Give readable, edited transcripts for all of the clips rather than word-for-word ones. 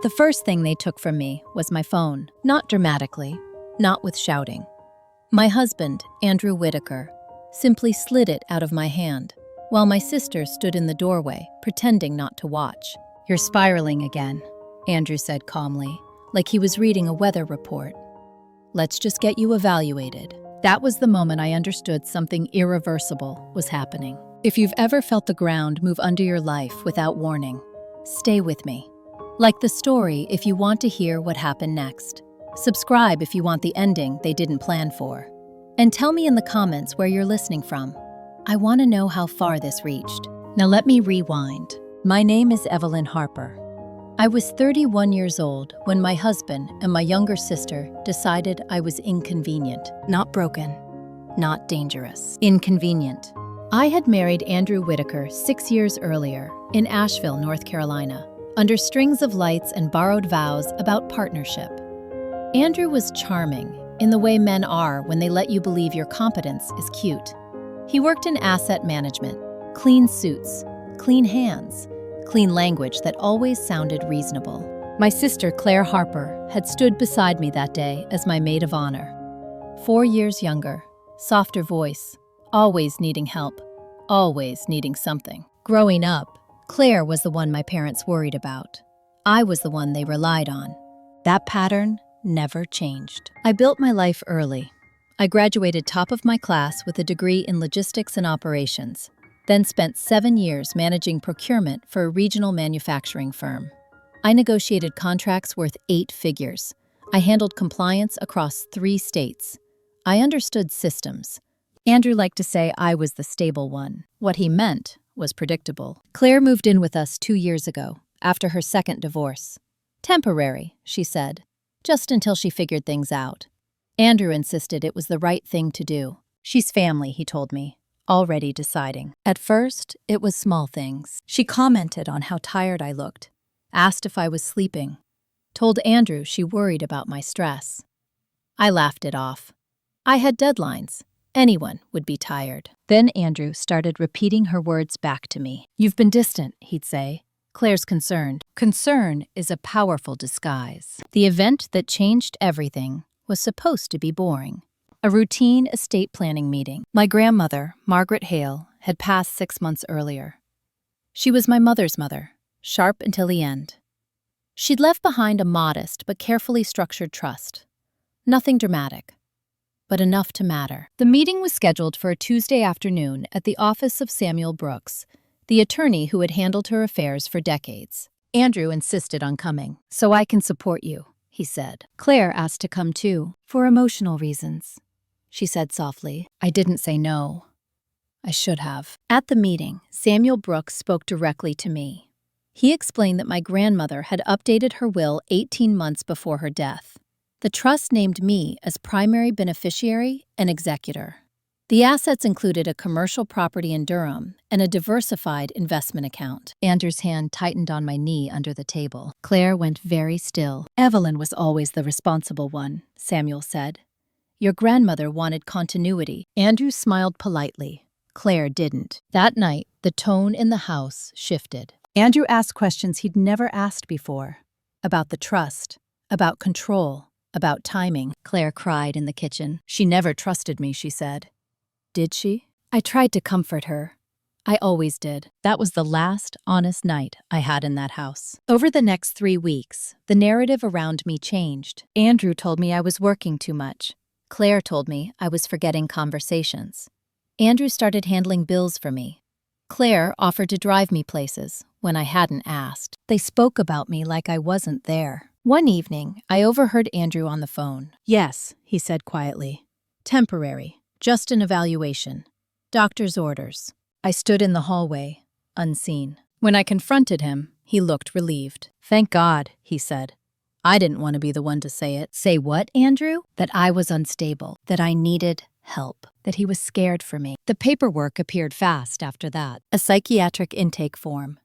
The first thing they took from me was my phone. Not dramatically, not with shouting. My husband, Andrew Whitaker, simply slid it out of my hand, while my sister stood in the doorway, pretending not to watch. "You're spiraling again," Andrew said calmly, like he was reading a weather report. "Let's just get you evaluated." That was the moment I understood something irreversible was happening. If you've ever felt the ground move under your life without warning, stay with me. Like the story if you want to hear what happened next. Subscribe if you want the ending they didn't plan for. And tell me in the comments where you're listening from. I want to know how far this reached. Now let me rewind. My name is Evelyn Harper. I was 31 years old when my husband and my younger sister decided I was inconvenient. Not broken, not dangerous. Inconvenient. I had married Andrew Whitaker 6 years earlier in Asheville, North Carolina, under strings of lights and borrowed vows about partnership. Andrew was charming in the way men are when they let you believe your competence is cute. He worked in asset management, clean suits, clean hands, clean language that always sounded reasonable. My sister, Claire Harper, had stood beside me that day as my maid of honor. 4 years younger, softer voice, always needing help, always needing something. Growing up, Claire was the one my parents worried about. I was the one they relied on. That pattern never changed. I built my life early. I graduated top of my class with a degree in logistics and operations, then spent 7 years managing procurement for a regional manufacturing firm. I negotiated contracts worth 8 figures. I handled compliance across 3 states. I understood systems. Andrew liked to say I was the stable one. What he meant was predictable. Claire moved in with us 2 years ago, after her second divorce. Temporary, she said, just until she figured things out. Andrew insisted it was the right thing to do. She's family, he told me, already deciding. At first, it was small things. She commented on how tired I looked, asked if I was sleeping, told Andrew she worried about my stress. I laughed it off. I had deadlines. Anyone would be tired. Then Andrew started repeating her words back to me. "You've been distant," he'd say. "Claire's concerned." Concern is a powerful disguise. The event that changed everything was supposed to be boring. A routine estate planning meeting. My grandmother, Margaret Hale, had passed 6 months earlier. She was my mother's mother, sharp until the end. She'd left behind a modest but carefully structured trust. Nothing dramatic, but enough to matter. The meeting was scheduled for a Tuesday afternoon at the office of Samuel Brooks, the attorney who had handled her affairs for decades. Andrew insisted on coming. "So I can support you," he said. Claire asked to come too, for emotional reasons. She said softly. I didn't say no. I should have. At the meeting, Samuel Brooks spoke directly to me. He explained that my grandmother had updated her will 18 months before her death. The trust named me as primary beneficiary and executor. The assets included a commercial property in Durham and a diversified investment account. Andrew's hand tightened on my knee under the table. Claire went very still. "Evelyn was always the responsible one," Samuel said. "Your grandmother wanted continuity." Andrew smiled politely. Claire didn't. That night, the tone in the house shifted. Andrew asked questions he'd never asked before. About the trust, about control, about timing. Claire cried in the kitchen. "She never trusted me," she said. "Did she?" I tried to comfort her. I always did. That was the last honest night I had in that house. Over the next 3 weeks, the narrative around me changed. Andrew told me I was working too much. Claire told me I was forgetting conversations. Andrew started handling bills for me. Claire offered to drive me places when I hadn't asked. They spoke about me like I wasn't there. One evening, I overheard Andrew on the phone. "Yes," he said quietly. "Temporary. Just an evaluation. Doctor's orders." I stood in the hallway, unseen. When I confronted him, he looked relieved. "Thank God," he said. "I didn't want to be the one to say it." "Say what, Andrew?" "That I was unstable, that I needed help, that he was scared for me." The paperwork appeared fast after that. A psychiatric intake form.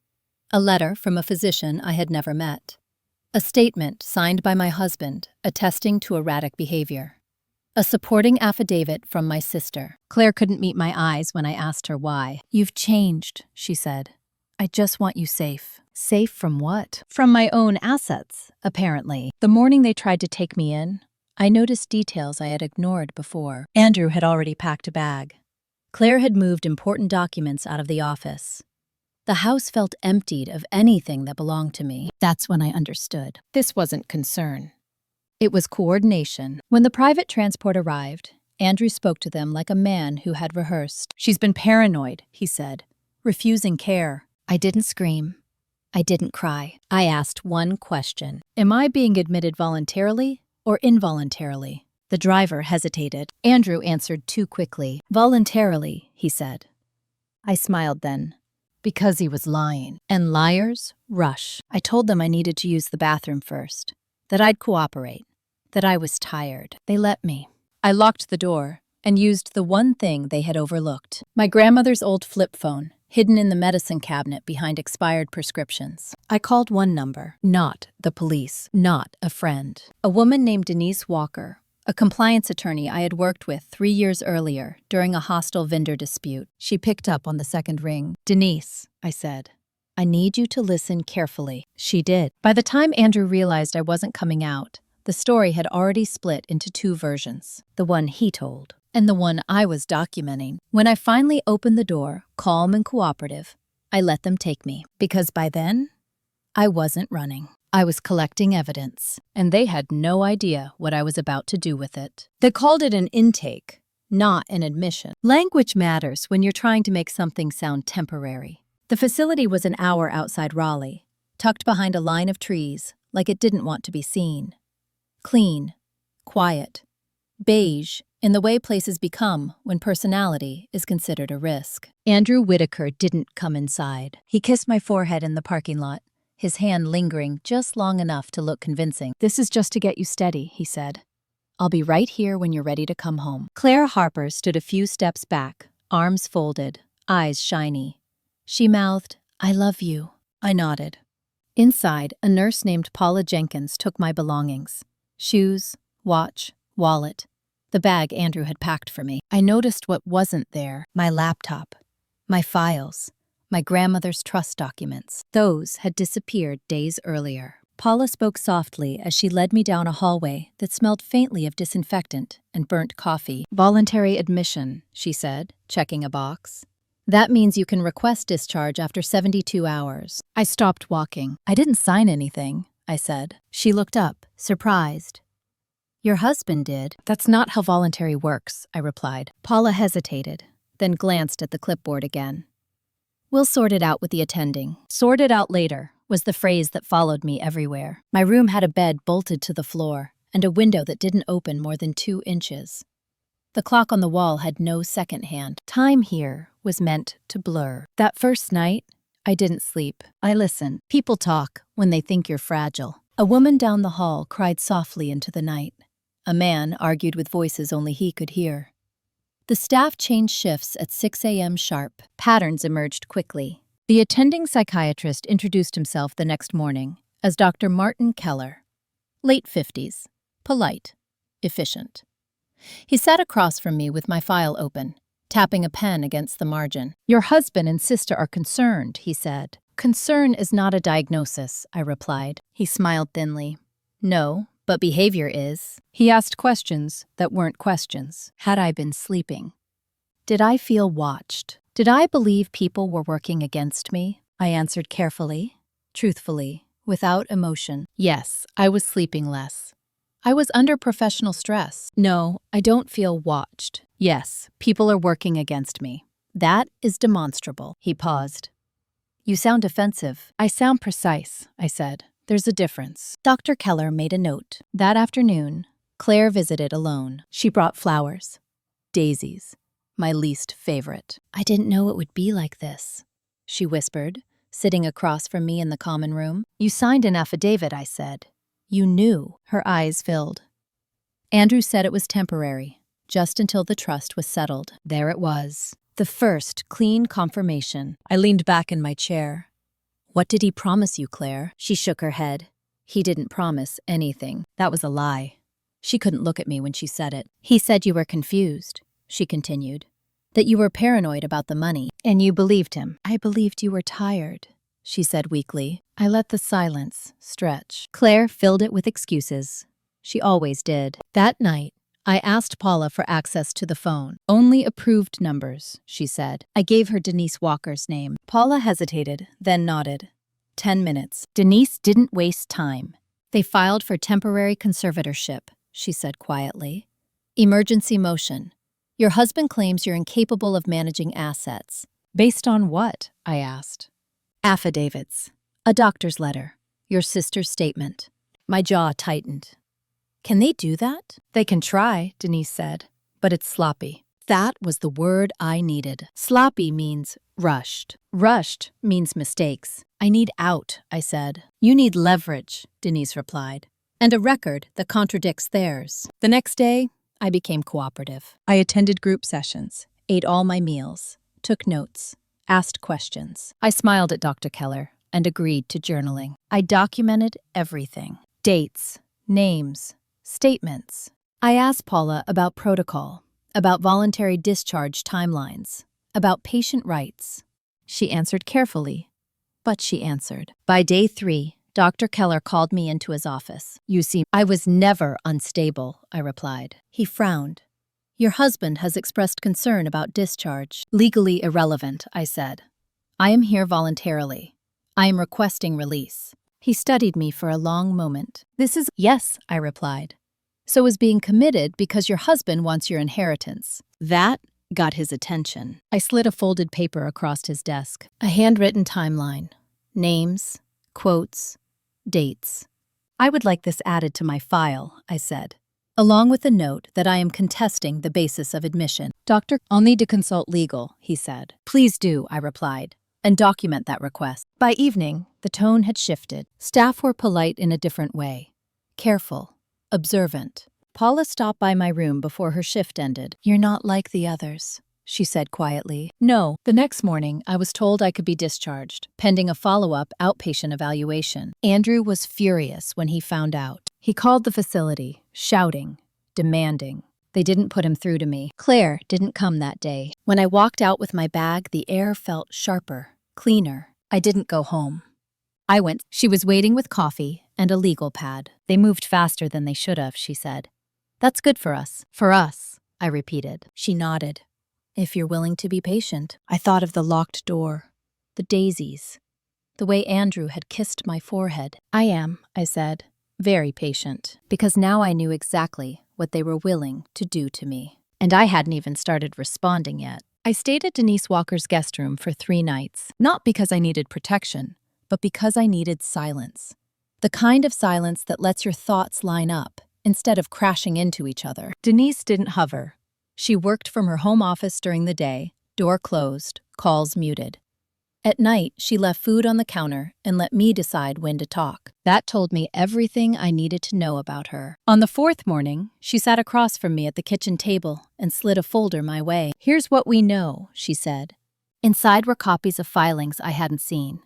A letter from a physician I had never met. A statement signed by my husband attesting to erratic behavior. A supporting affidavit from my sister. Claire couldn't meet my eyes when I asked her why. "You've changed," she said. "I just want you safe." Safe from what? From my own assets, apparently. The morning they tried to take me in, I noticed details I had ignored before. Andrew had already packed a bag. Claire had moved important documents out of the office. The house felt emptied of anything that belonged to me. That's when I understood. This wasn't concern. It was coordination. When the private transport arrived, Andrew spoke to them like a man who had rehearsed. "She's been paranoid," he said, refusing care. I didn't scream. I didn't cry. I asked one question. Am I being admitted voluntarily or involuntarily? The driver hesitated. Andrew answered too quickly. Voluntarily, he said. I smiled then. Because he was lying. And liars rush. I told them I needed to use the bathroom first, that I'd cooperate, that I was tired. They let me. I locked the door and used the one thing they had overlooked. My grandmother's old flip phone, hidden in the medicine cabinet behind expired prescriptions. I called one number, not the police, not a friend. A woman named Denise Walker, a compliance attorney I had worked with 3 years earlier during a hostile vendor dispute. She picked up on the second ring. "Denise," I said, "I need you to listen carefully." She did. By the time Andrew realized I wasn't coming out, the story had already split into two versions, the one he told and the one I was documenting. When I finally opened the door, calm and cooperative, I let them take me, because by then, I wasn't running. I was collecting evidence, and they had no idea what I was about to do with it. They called it an intake, not an admission. Language matters when you're trying to make something sound temporary. The facility was an hour outside Raleigh, tucked behind a line of trees, like it didn't want to be seen. Clean, quiet, beige, in the way places become when personality is considered a risk. Andrew Whitaker didn't come inside. He kissed my forehead in the parking lot, his hand lingering just long enough to look convincing. "This is just to get you steady," he said. "I'll be right here when you're ready to come home." Claire Harper stood a few steps back, arms folded, eyes shiny. She mouthed, "I love you." I nodded. Inside, a nurse named Paula Jenkins took my belongings. Shoes, watch, wallet, the bag Andrew had packed for me. I noticed what wasn't there: my laptop, my files, my grandmother's trust documents. Those had disappeared days earlier. Paula spoke softly as she led me down a hallway that smelled faintly of disinfectant and burnt coffee. "Voluntary admission," she said, checking a box. "That means you can request discharge after 72 hours. I stopped walking. "I didn't sign anything," I said. She looked up, surprised. "Your husband did." "That's not how voluntary works," I replied. Paula hesitated, then glanced at the clipboard again. "We'll sort it out with the attending." "Sort it out later," was the phrase that followed me everywhere. My room had a bed bolted to the floor and a window that didn't open more than 2 inches. The clock on the wall had no second hand. Time here was meant to blur. That first night, I didn't sleep. I listened. People talk when they think you're fragile. A woman down the hall cried softly into the night. A man argued with voices only he could hear. The staff changed shifts at 6 a.m. sharp. Patterns emerged quickly. The attending psychiatrist introduced himself the next morning as Dr. Martin Keller. Late 50s. Polite. Efficient. He sat across from me with my file open, tapping a pen against the margin. "Your husband and sister are concerned," he said. "Concern is not a diagnosis," I replied. He smiled thinly. "No, but behavior is." He asked questions that weren't questions. Had I been sleeping? Did I feel watched? Did I believe people were working against me? I answered carefully, truthfully, without emotion. Yes, I was sleeping less. I was under professional stress. No, I don't feel watched. Yes, people are working against me. That is demonstrable. He paused. "You sound defensive." "I sound precise," I said. "There's a difference." Dr. Keller made a note. That afternoon, Claire visited alone. She brought flowers. Daisies. My least favorite. "I didn't know it would be like this," she whispered, sitting across from me in the common room. "You signed an affidavit," I said. "You knew." Her eyes filled. "Andrew said it was temporary, just until the trust was settled." There it was. The first clean confirmation. I leaned back in my chair. "What did he promise you, Claire?" She shook her head. "He didn't promise anything." That was a lie. She couldn't look at me when she said it. "He said you were confused," she continued, "that you were paranoid about the money, and you believed him." "I believed you were tired," she said weakly. I let the silence stretch. Claire filled it with excuses. She always did. That night, I asked Paula for access to the phone. Only approved numbers, she said. I gave her Denise Walker's name. Paula hesitated, then nodded. 10 minutes. Denise didn't waste time. They filed for temporary conservatorship, she said quietly. Emergency motion. Your husband claims you're incapable of managing assets. Based on what? I asked. Affidavits. A doctor's letter. Your sister's statement. My jaw tightened. Can they do that? They can try, Denise said, but it's sloppy. That was the word I needed. Sloppy means rushed. Rushed means mistakes. I need out, I said. You need leverage, Denise replied, and a record that contradicts theirs. The next day, I became cooperative. I attended group sessions, ate all my meals, took notes, asked questions. I smiled at Dr. Keller and agreed to journaling. I documented everything. Dates, names, statements. I asked Paula about protocol, about voluntary discharge timelines, about patient rights. She answered carefully, but she answered. By day 3, Dr. Keller called me into his office. You see, I was never unstable, I replied. He frowned. Your husband has expressed concern about discharge. Legally irrelevant, I said. I am here voluntarily. I am requesting release. He studied me for a long moment. Yes, I replied. So is being committed because your husband wants your inheritance. That got his attention. I slid a folded paper across his desk. A handwritten timeline. Names, quotes, dates. I would like this added to my file, I said, along with a note that I am contesting the basis of admission. Doctor, I'll need to consult legal, he said. Please do, I replied, and document that request. By evening, the tone had shifted. Staff were polite in a different way. Careful, observant. Paula stopped by my room before her shift ended. You're not like the others, she said quietly. No. The next morning, I was told I could be discharged, pending a follow-up outpatient evaluation. Andrew was furious when he found out. He called the facility, shouting, demanding. They didn't put him through to me. Claire didn't come that day. When I walked out with my bag, the air felt sharper, cleaner. I didn't go home. I went. She was waiting with coffee and a legal pad. They moved faster than they should have, she said. That's good for us. For us, I repeated. She nodded. If you're willing to be patient. I thought of the locked door, the daisies, the way Andrew had kissed my forehead. I am, I said, very patient, because now I knew exactly what they were willing to do to me. And I hadn't even started responding yet. I stayed at Denise Walker's guest room for 3 nights, not because I needed protection, but because I needed silence. The kind of silence that lets your thoughts line up instead of crashing into each other. Denise didn't hover. She worked from her home office during the day, door closed, calls muted. At night, she left food on the counter and let me decide when to talk. That told me everything I needed to know about her. On the 4th morning, she sat across from me at the kitchen table and slid a folder my way. Here's what we know, she said. Inside were copies of filings I hadn't seen.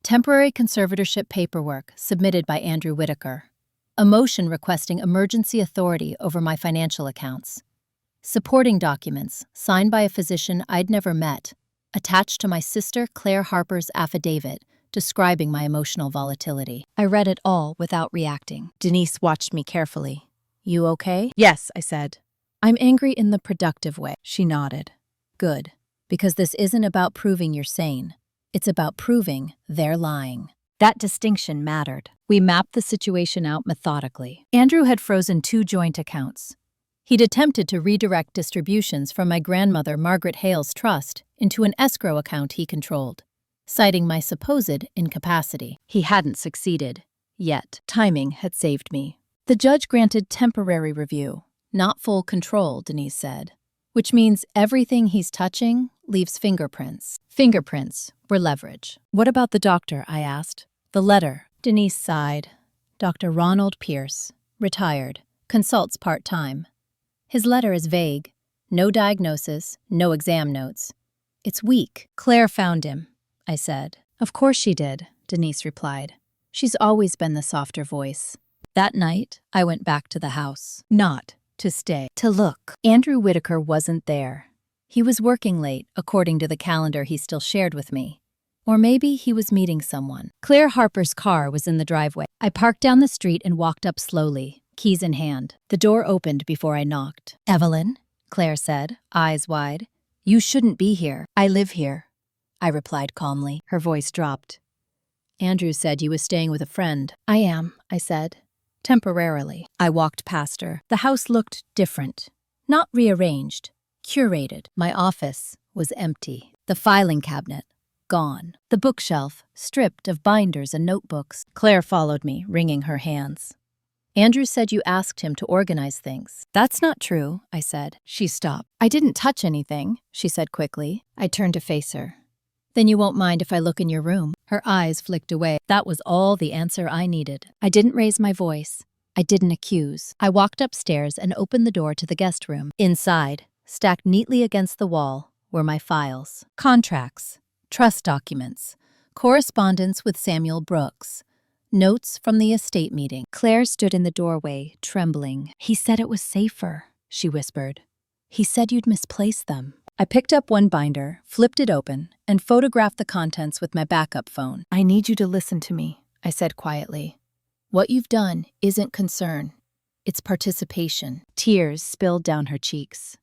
Temporary conservatorship paperwork submitted by Andrew Whitaker. A motion requesting emergency authority over my financial accounts. Supporting documents signed by a physician I'd never met, attached to my sister Claire Harper's affidavit describing my emotional volatility. I read it all without reacting. Denise watched me carefully. You okay? Yes, I said. I'm angry in the productive way. She nodded. Good, because this isn't about proving you're sane. It's about proving they're lying. That distinction mattered. We mapped the situation out methodically. Andrew had frozen 2 joint accounts. He'd attempted to redirect distributions from my grandmother Margaret Hale's trust into an escrow account he controlled, citing my supposed incapacity. He hadn't succeeded. Yet, timing had saved me. The judge granted temporary review, not full control, Denise said, which means everything he's touching leaves fingerprints. Fingerprints were leverage. What about the doctor? I asked. The letter. Denise sighed. Dr. Ronald Pierce, retired, consults part-time. His letter is vague. No diagnosis, no exam notes. It's weak. Claire found him, I said. Of course she did, Denise replied. She's always been the softer voice. That night, I went back to the house. Not to stay, to look. Andrew Whitaker wasn't there. He was working late, according to the calendar he still shared with me. Or maybe he was meeting someone. Claire Harper's car was in the driveway. I parked down the street and walked up slowly, keys in hand. The door opened before I knocked. "Evelyn," Claire said, eyes wide. "You shouldn't be here." "I live here," I replied calmly. Her voice dropped. "Andrew said you was staying with a friend." "I am," I said. "Temporarily." I walked past her. The house looked different. Not rearranged, curated. My office was empty. The filing cabinet, gone. The bookshelf, stripped of binders and notebooks. Claire followed me, wringing her hands. "Andrew said you asked him to organize things." "That's not true," I said. She stopped. "I didn't touch anything," she said quickly. I turned to face her. "Then you won't mind if I look in your room?" Her eyes flicked away. That was all the answer I needed. I didn't raise my voice. I didn't accuse. I walked upstairs and opened the door to the guest room. Inside, stacked neatly against the wall, were my files. Contracts, trust documents, correspondence with Samuel Brooks, notes from the estate meeting. Claire stood in the doorway, trembling. "He said it was safer," she whispered. "He said you'd misplaced them." I picked up one binder, flipped it open, and photographed the contents with my backup phone. "I need you to listen to me," I said quietly. "What you've done isn't concern. It's participation." Tears spilled down her cheeks.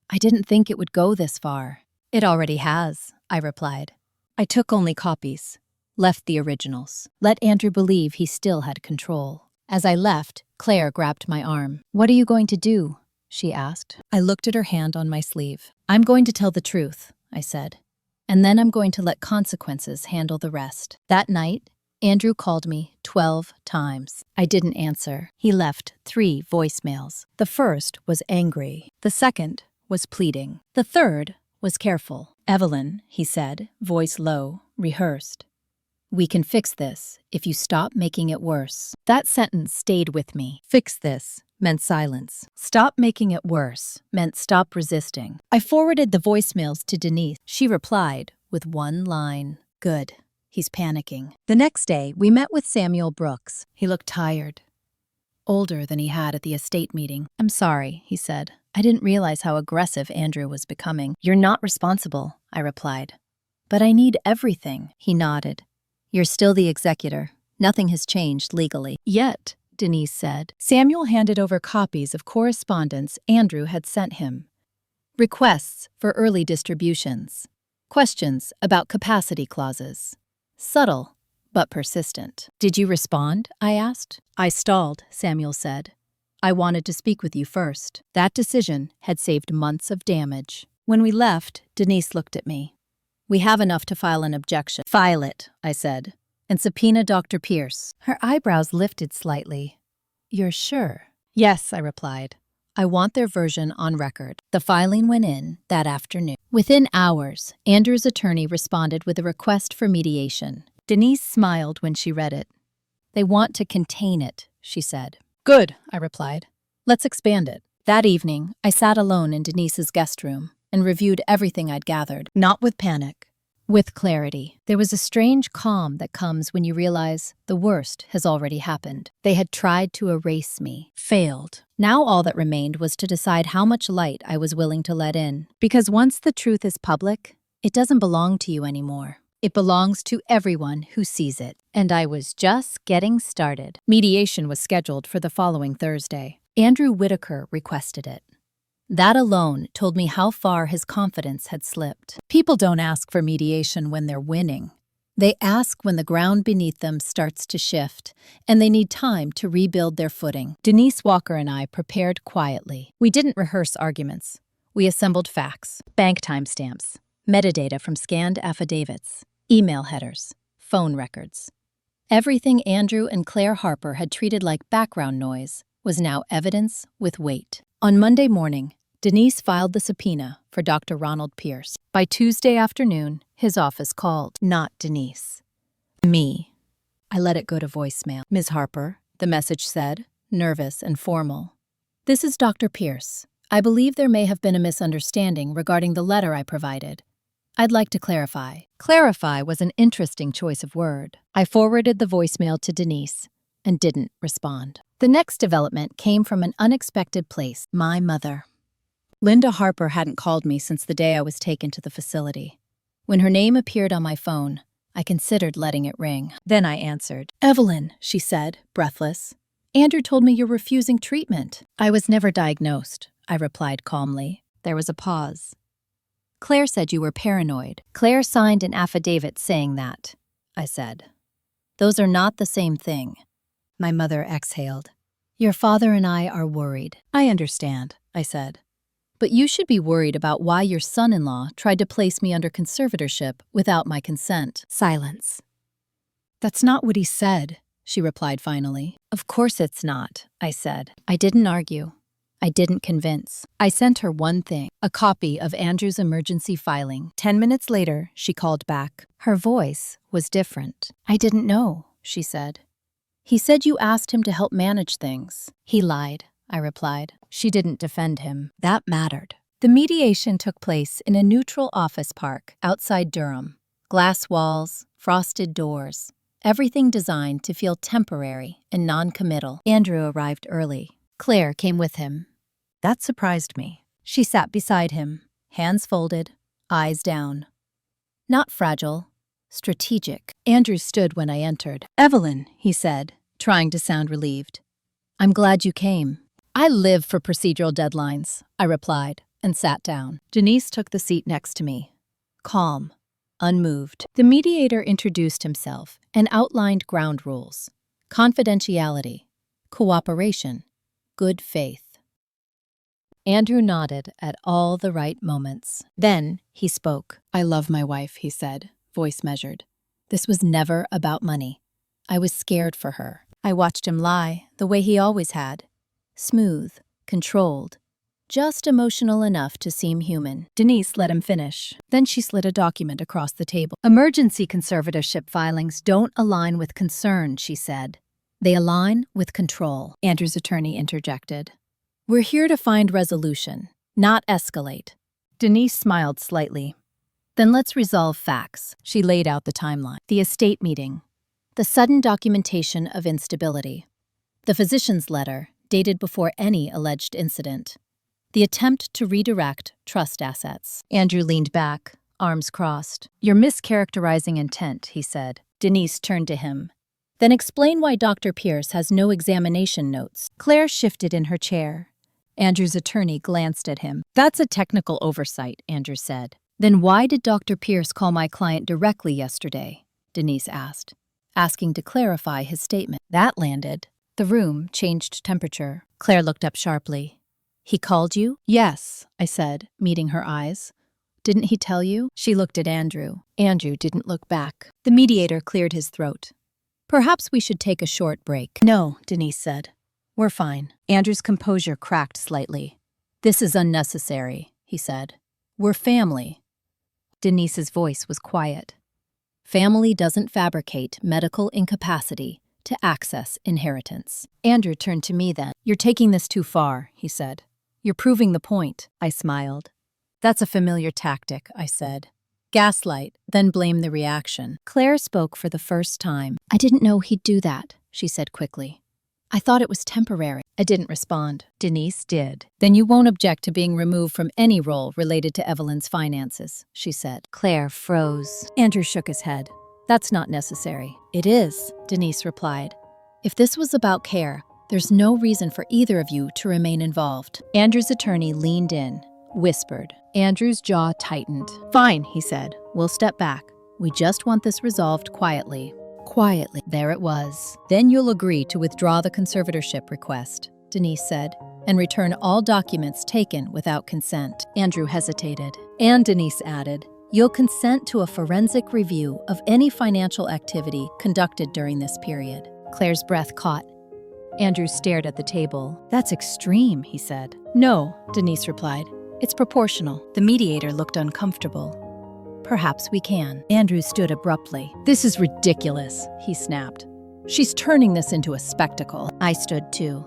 "I didn't think it would go this far." "It already has," I replied. "I took only copies, left the originals. Let Andrew believe he still had control." As I left, Claire grabbed my arm. "What are you going to do?" she asked. I looked at her hand on my sleeve. "I'm going to tell the truth," I said. "And then I'm going to let consequences handle the rest." That night, Andrew called me 12 times. I didn't answer. He left 3 voicemails. The first was angry. The second was pleading. The third was careful. "Evelyn," he said, voice low, rehearsed. "We can fix this if you stop making it worse." That sentence stayed with me. Fix this meant silence. Stop making it worse meant stop resisting. I forwarded the voicemails to Denise. She replied with one line. "Good. He's panicking." The next day, we met with Samuel Brooks. He looked tired, older than he had at the estate meeting. "I'm sorry," he said. "I didn't realize how aggressive Andrew was becoming." "You're not responsible," I replied. "But I need everything." He nodded. "You're still the executor. Nothing has changed legally." "Yet," Denise said. Samuel handed over copies of correspondence Andrew had sent him. Requests for early distributions. Questions about capacity clauses. Subtle, but persistent. "Did you respond?" I asked. "I stalled," Samuel said. "I wanted to speak with you first." That decision had saved months of damage. When we left, Denise looked at me. "We have enough to file an objection." "File it," I said, "and subpoena Dr. Pierce." Her eyebrows lifted slightly. "You're sure?" "Yes," I replied. "I want their version on record." The filing went in that afternoon. Within hours, Andrew's attorney responded with a request for mediation. Denise smiled when she read it. "They want to contain it," she said. "Good," I replied. "Let's expand it." That evening, I sat alone in Denise's guest room and reviewed everything I'd gathered, not with panic, with clarity. There was a strange calm that comes when you realize the worst has already happened. They had tried to erase me, failed. Now all that remained was to decide how much light I was willing to let in. Because once the truth is public, it doesn't belong to you anymore. It belongs to everyone who sees it. And I was just getting started. Mediation was scheduled for the following Thursday. Andrew Whitaker requested it. That alone told me how far his confidence had slipped. People don't ask for mediation when they're winning. They ask when the ground beneath them starts to shift, and they need time to rebuild their footing. Denise Walker and I prepared quietly. We didn't rehearse arguments. We assembled facts, bank timestamps, metadata from scanned affidavits, email headers, phone records. Everything Andrew and Claire Harper had treated like background noise was now evidence with weight. On Monday morning, Denise filed the subpoena for Dr. Ronald Pierce. By Tuesday afternoon, his office called. Not Denise. Me. I let it go to voicemail. "Ms. Harper," the message said, nervous and formal. "This is Dr. Pierce. I believe there may have been a misunderstanding regarding the letter I provided. I'd like to clarify." Clarify was an interesting choice of word. I forwarded the voicemail to Denise and didn't respond. The next development came from an unexpected place, my mother. Linda Harper hadn't called me since the day I was taken to the facility. When her name appeared on my phone, I considered letting it ring. Then I answered. "Evelyn," she said, breathless. "Andrew told me you're refusing treatment." "I was never diagnosed," I replied calmly. There was a pause. "Claire said you were paranoid." "Claire signed an affidavit saying that," I said. "Those are not the same thing." My mother exhaled. "Your father and I are worried." "I understand," I said. "But you should be worried about why your son-in-law tried to place me under conservatorship without my consent." Silence. "That's not what he said," she replied finally. "Of course it's not," I said. I didn't argue. I didn't convince. I sent her one thing, a copy of Andrew's emergency filing. 10 minutes later, she called back. Her voice was different. "I didn't know," she said. "He said you asked him to help manage things." "He lied," I replied. She didn't defend him. That mattered. The mediation took place in a neutral office park outside Durham. Glass walls, frosted doors, everything designed to feel temporary and non-committal. Andrew arrived early. Claire came with him. That surprised me. She sat beside him, hands folded, eyes down. Not fragile, strategic. Andrew stood when I entered. "Evelyn," he said, trying to sound relieved. "I'm glad you came." "I live for procedural deadlines," I replied, and sat down. Denise took the seat next to me, calm, unmoved. The mediator introduced himself and outlined ground rules: confidentiality, cooperation, good faith. Andrew nodded at all the right moments. Then he spoke. "I love my wife," he said, voice measured. "This was never about money. I was scared for her." I watched him lie, the way he always had. Smooth, controlled, just emotional enough to seem human. Denise let him finish. Then she slid a document across the table. "Emergency conservatorship filings don't align with concern," she said. "They align with control." Andrew's attorney interjected. "We're here to find resolution, not escalate." Denise smiled slightly. "Then let's resolve facts." She laid out the timeline. The estate meeting. The sudden documentation of instability. The physician's letter, dated before any alleged incident. The attempt to redirect trust assets. Andrew leaned back, arms crossed. "You're mischaracterizing intent," he said. Denise turned to him. "Then explain why Dr. Pierce has no examination notes." Claire shifted in her chair. Andrew's attorney glanced at him. "That's a technical oversight," Andrew said. "Then why did Dr. Pierce call my client directly yesterday?" Denise asked, asking to clarify his statement. That landed. The room changed temperature. Claire looked up sharply. "He called you?" "Yes," I said, meeting her eyes. "Didn't he tell you?" She looked at Andrew. Andrew didn't look back. The mediator cleared his throat. "Perhaps we should take a short break." "No," Denise said. "We're fine." Andrew's composure cracked slightly. "This is unnecessary," he said. "We're family." Denise's voice was quiet. "Family doesn't fabricate medical incapacity to access inheritance." Andrew turned to me then. "You're taking this too far," he said. "You're proving the point." I smiled. "That's a familiar tactic," I said. "Gaslight, then blame the reaction." Claire spoke for the first time. "I didn't know he'd do that," she said quickly. "I thought it was temporary." I didn't respond. Denise did. "Then you won't object to being removed from any role related to Evelyn's finances," she said. Claire froze. Andrew shook his head. "That's not necessary." "It is," Denise replied. "If this was about care, there's no reason for either of you to remain involved." Andrew's attorney leaned in, whispered. Andrew's jaw tightened. "Fine," he said. "We'll step back. We just want this resolved quietly." Quietly. There it was. "Then you'll agree to withdraw the conservatorship request," Denise said, "and return all documents taken without consent." Andrew hesitated. And Denise added, "You'll consent to a forensic review of any financial activity conducted during this period." Claire's breath caught. Andrew stared at the table. "That's extreme," he said. "No," Denise replied. "It's proportional." The mediator looked uncomfortable. "Perhaps we can." Andrew stood abruptly. "This is ridiculous," he snapped. "She's turning this into a spectacle." I stood too.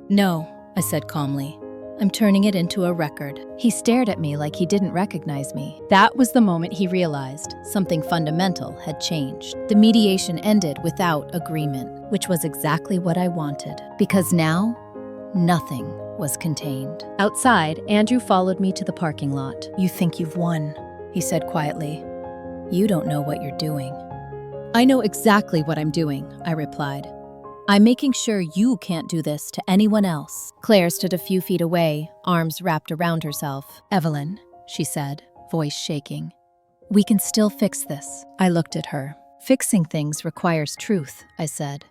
"No," I said calmly. "I'm turning it into a record." He stared at me like he didn't recognize me. That was the moment he realized something fundamental had changed. The mediation ended without agreement, which was exactly what I wanted. Because now, nothing was contained. Outside, Andrew followed me to the parking lot. "You think you've won," he said quietly. "You don't know what you're doing." "I know exactly what I'm doing," I replied. "I'm making sure you can't do this to anyone else." Claire stood a few feet away, arms wrapped around herself. "Evelyn," she said, voice shaking, "we can still fix this." I looked at her. "Fixing things requires truth," I said.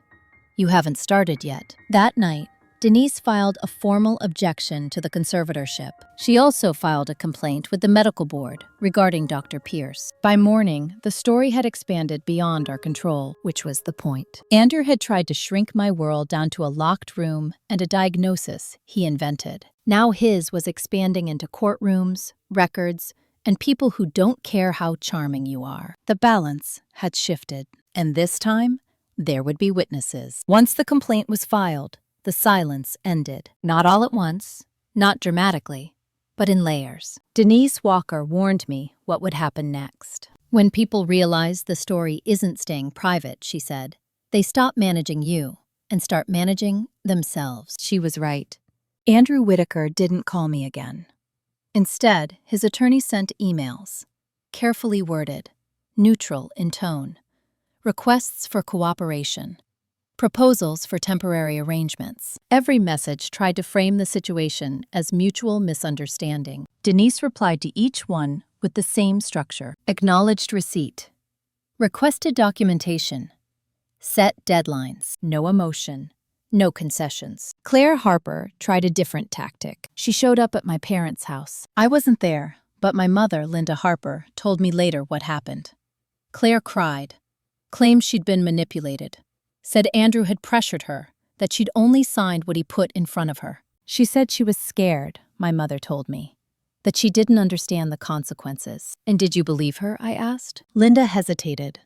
"You haven't started yet." That night, Denise filed a formal objection to the conservatorship. She also filed a complaint with the medical board regarding Dr. Pierce. By morning, the story had expanded beyond our control, which was the point. Andrew had tried to shrink my world down to a locked room and a diagnosis he invented. Now his was expanding into courtrooms, records, and people who don't care how charming you are. The balance had shifted, and this time, there would be witnesses. Once the complaint was filed, the silence ended. Not all at once, not dramatically, but in layers. Denise Walker warned me what would happen next. "When people realize the story isn't staying private," she said, "they stop managing you and start managing themselves." She was right. Andrew Whitaker didn't call me again. Instead, his attorney sent emails, carefully worded, neutral in tone, requests for cooperation, proposals for temporary arrangements. Every message tried to frame the situation as mutual misunderstanding. Denise replied to each one with the same structure: acknowledged receipt, requested documentation, set deadlines, no emotion, no concessions. Claire Harper tried a different tactic. She showed up at my parents' house. I wasn't there, but my mother, Linda Harper, told me later what happened. Claire cried, claimed she'd been manipulated, said Andrew had pressured her, that she'd only signed what he put in front of her. She said she was scared, my mother told me, that she didn't understand the consequences. "And did you believe her?" I asked. Linda hesitated.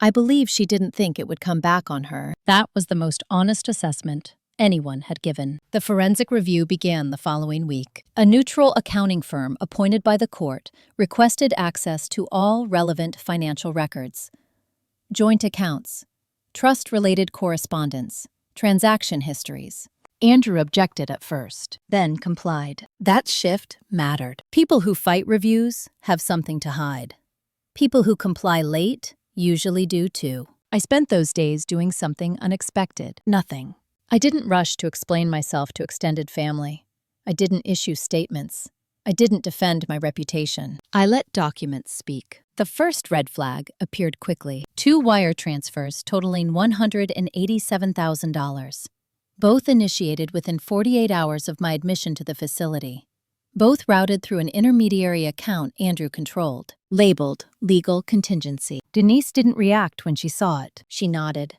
"I believe she didn't think it would come back on her." That was the most honest assessment anyone had given. The forensic review began the following week. A neutral accounting firm appointed by the court requested access to all relevant financial records, joint accounts, trust-related correspondence, transaction histories. Andrew objected at first, then complied. That shift mattered. People who fight reviews have something to hide. People who comply late usually do too. I spent those days doing something unexpected. Nothing. I didn't rush to explain myself to extended family. I didn't issue statements. I didn't defend my reputation. I let documents speak. The first red flag appeared quickly. 2 wire transfers totaling $187,000. Both initiated within 48 hours of my admission to the facility. Both routed through an intermediary account Andrew controlled, labeled legal contingency. Denise didn't react when she saw it. She nodded.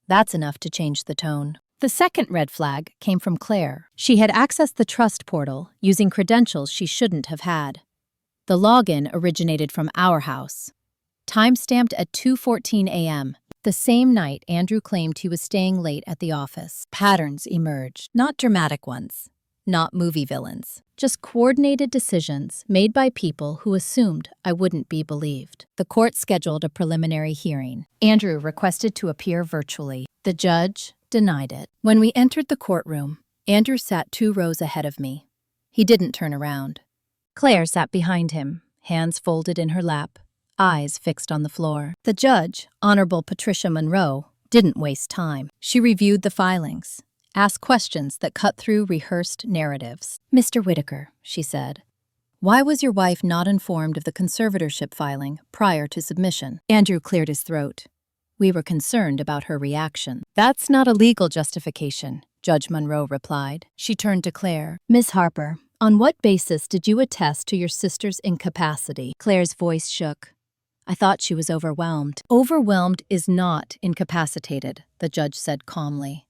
That's enough to change the tone. The second red flag came from Claire. She had accessed the trust portal using credentials she shouldn't have had. The login originated from our house, time-stamped at 2:14 a.m., the same night Andrew claimed he was staying late at the office. Patterns emerged, not dramatic ones, not movie villains, just coordinated decisions made by people who assumed I wouldn't be believed. The court scheduled a preliminary hearing. Andrew requested to appear virtually. The judge denied it. When we entered the courtroom, Andrew sat 2 rows ahead of me. He didn't turn around. Claire sat behind him, hands folded in her lap, eyes fixed on the floor. The judge, Honorable Patricia Monroe, didn't waste time. She reviewed the filings, asked questions that cut through rehearsed narratives. "Mr. Whitaker," she said, "why was your wife not informed of the conservatorship filing prior to submission?" Andrew cleared his throat. "We were concerned about her reaction." "That's not a legal justification," Judge Monroe replied. She turned to Claire. "Ms. Harper, on what basis did you attest to your sister's incapacity?" Claire's voice shook. I thought she was overwhelmed. "Overwhelmed is not incapacitated," the judge said calmly.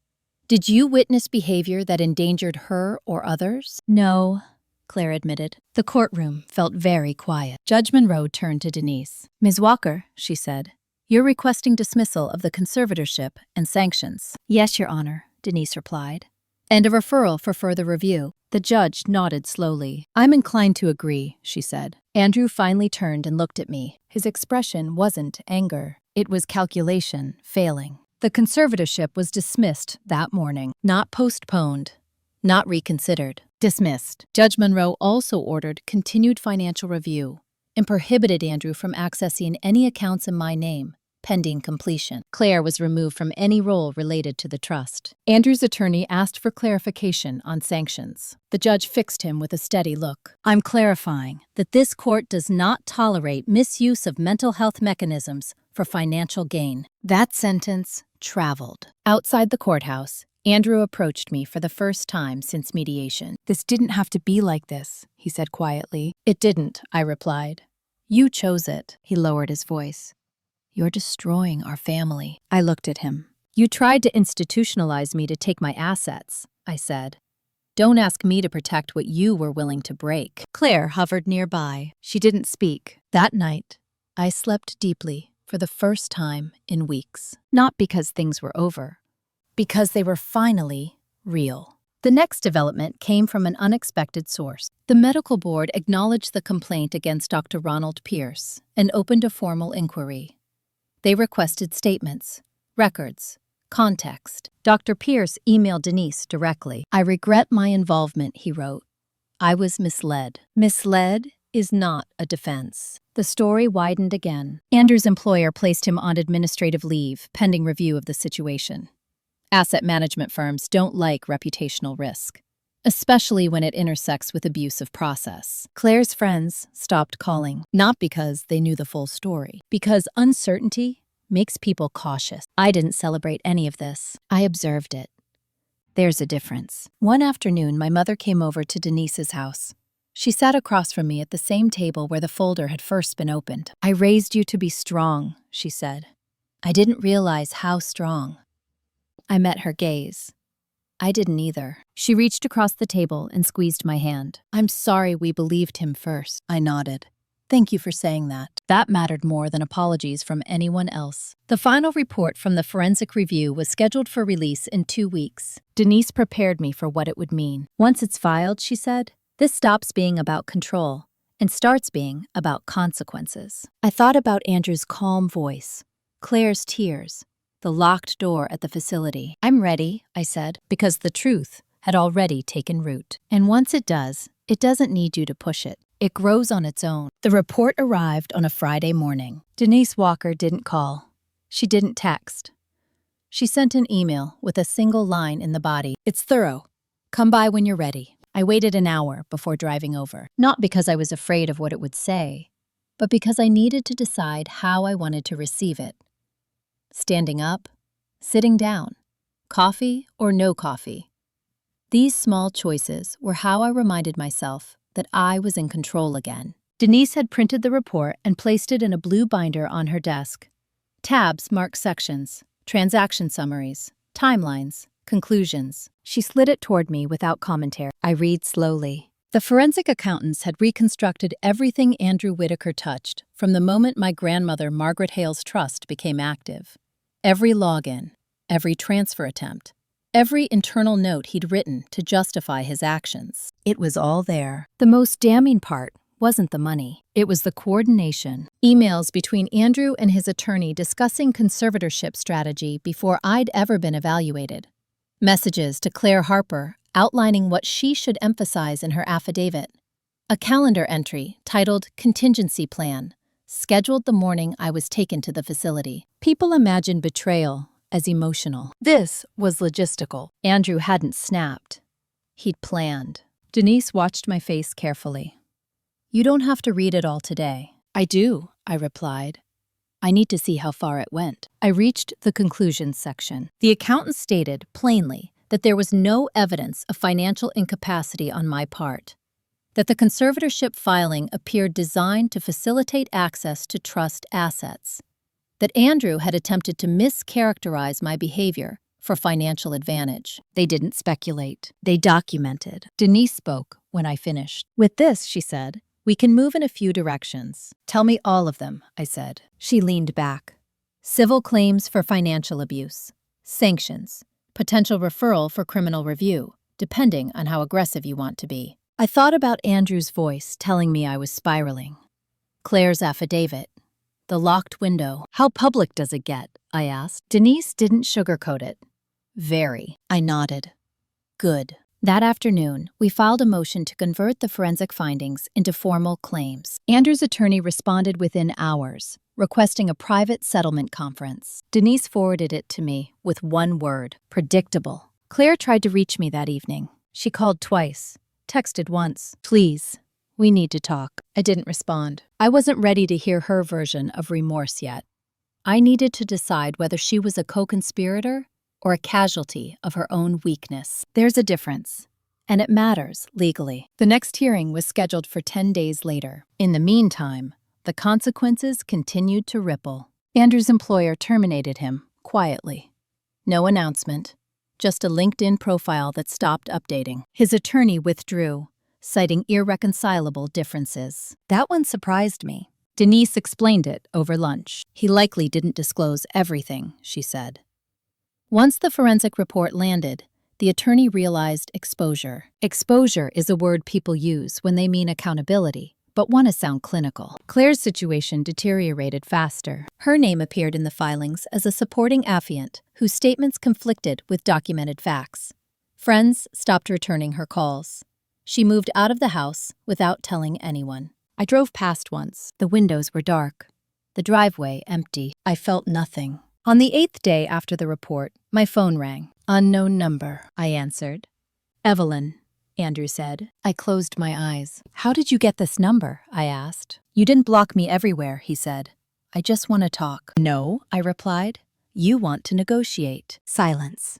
"Did you witness behavior that endangered her or others?" "No," Claire admitted. The courtroom felt very quiet. Judge Monroe turned to Denise. "Ms. Walker," she said, "you're requesting dismissal of the conservatorship and sanctions." "Yes, Your Honor," Denise replied. "And a referral for further review." The judge nodded slowly. "I'm inclined to agree," she said. Andrew finally turned and looked at me. His expression wasn't anger. It was calculation failing. The conservatorship was dismissed that morning. Not postponed. Not reconsidered. Dismissed. Judge Monroe also ordered continued financial review and prohibited Andrew from accessing any accounts in my name pending completion. Claire was removed from any role related to the trust. Andrew's attorney asked for clarification on sanctions. The judge fixed him with a steady look. I'm clarifying that this court does not tolerate misuse of mental health mechanisms for financial gain. That sentence traveled. Outside the courthouse, Andrew approached me for the first time since mediation. This didn't have to be like this, he said quietly. It didn't, I replied. You chose it. He lowered his voice. You're destroying our family. I looked at him. You tried to institutionalize me to take my assets, I said. Don't ask me to protect what you were willing to break. Claire hovered nearby. She didn't speak. That night, I slept deeply for the first time in weeks. Not because things were over, because they were finally real. The next development came from an unexpected source. The medical board acknowledged the complaint against Dr. Ronald Pierce and opened a formal inquiry. They requested statements, records, context. Dr. Pierce emailed Denise directly. I regret my involvement, he wrote. I was misled. Misled is not a defense. The story widened again. Andrew's employer placed him on administrative leave, pending review of the situation. Asset management firms don't like reputational risk, especially when it intersects with abusive process. Claire's friends stopped calling, not because they knew the full story, because uncertainty makes people cautious. I didn't celebrate any of this. I observed it. There's a difference. One afternoon, my mother came over to Denise's house. She sat across from me at the same table where the folder had first been opened. I raised you to be strong, she said. I didn't realize how strong. I met her gaze. I didn't either. She reached across the table and squeezed my hand. I'm sorry we believed him first. I nodded. Thank you for saying that. That mattered more than apologies from anyone else. The final report from the forensic review was scheduled for release in 2 weeks. Denise prepared me for what it would mean. Once it's filed, she said, this stops being about control and starts being about consequences. I thought about Andrew's calm voice, Claire's tears, the locked door at the facility. I'm ready, I said, because the truth had already taken root. And once it does, it doesn't need you to push it. It grows on its own. The report arrived on a Friday morning. Denise Walker didn't call. She didn't text. She sent an email with a single line in the body. It's thorough. Come by when you're ready. I waited an hour before driving over, not because I was afraid of what it would say, but because I needed to decide how I wanted to receive it. Standing up, sitting down, coffee or no coffee. These small choices were how I reminded myself that I was in control again. Denise had printed the report and placed it in a blue binder on her desk. Tabs marked sections, transaction summaries, timelines, conclusions. She slid it toward me without commentary. I read slowly. The forensic accountants had reconstructed everything Andrew Whitaker touched from the moment my grandmother Margaret Hale's trust became active. Every login, every transfer attempt, every internal note he'd written to justify his actions. It was all there. The most damning part wasn't the money. It was the coordination. Emails between Andrew and his attorney discussing conservatorship strategy before I'd ever been evaluated. Messages to Claire Harper outlining what she should emphasize in her affidavit. A calendar entry titled Contingency Plan, scheduled the morning I was taken to the facility. People imagine betrayal as emotional. This was logistical. Andrew hadn't snapped. He'd planned. Denise watched my face carefully. You don't have to read it all today. I do, I replied. I need to see how far it went. I reached the conclusions section. The accountant stated plainly that there was no evidence of financial incapacity on my part, that the conservatorship filing appeared designed to facilitate access to trust assets, that Andrew had attempted to mischaracterize my behavior for financial advantage. They didn't speculate. They documented. Denise spoke when I finished. With this, she said, we can move in a few directions. Tell me all of them, I said. She leaned back. Civil claims for financial abuse, sanctions, potential referral for criminal review, depending on how aggressive you want to be. I thought about Andrew's voice telling me I was spiraling. Claire's affidavit. The locked window. How public does it get? I asked. Denise didn't sugarcoat it. Very. I nodded. Good. That afternoon, we filed a motion to convert the forensic findings into formal claims. Andrew's attorney responded within hours, requesting a private settlement conference. Denise forwarded it to me with one word: predictable. Claire tried to reach me that evening. She called twice, texted once. Please, we need to talk. I didn't respond. I wasn't ready to hear her version of remorse yet. I needed to decide whether she was a co-conspirator or a casualty of her own weakness. There's a difference, and it matters legally. The next hearing was scheduled for 10 days later. In the meantime, the consequences continued to ripple. Andrew's employer terminated him quietly. No announcement, just a LinkedIn profile that stopped updating. His attorney withdrew, citing irreconcilable differences. That one surprised me. Denise explained it over lunch. He likely didn't disclose everything, she said. Once the forensic report landed, the attorney realized exposure. Exposure is a word people use when they mean accountability, but want to sound clinical. Claire's situation deteriorated faster. Her name appeared in the filings as a supporting affiant whose statements conflicted with documented facts. Friends stopped returning her calls. She moved out of the house without telling anyone. I drove past once. The windows were dark, the driveway empty. I felt nothing. On the 8th day after the report, my phone rang. Unknown number, I answered. Evelyn, Andrew said. I closed my eyes. How did you get this number? I asked. You didn't block me everywhere, he said. I just want to talk. No, I replied. You want to negotiate. Silence.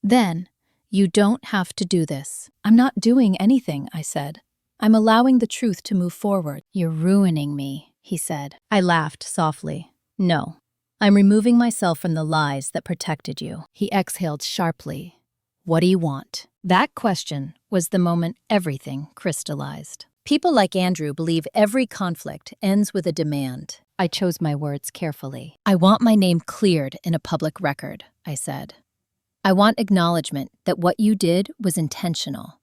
Then, you don't have to do this. I'm not doing anything, I said. I'm allowing the truth to move forward. You're ruining me, he said. I laughed softly. No, I'm removing myself from the lies that protected you. He exhaled sharply. What do you want? That question was the moment everything crystallized. People like Andrew believe every conflict ends with a demand. I chose my words carefully. I want my name cleared in a public record, I said. I want acknowledgement that what you did was intentional.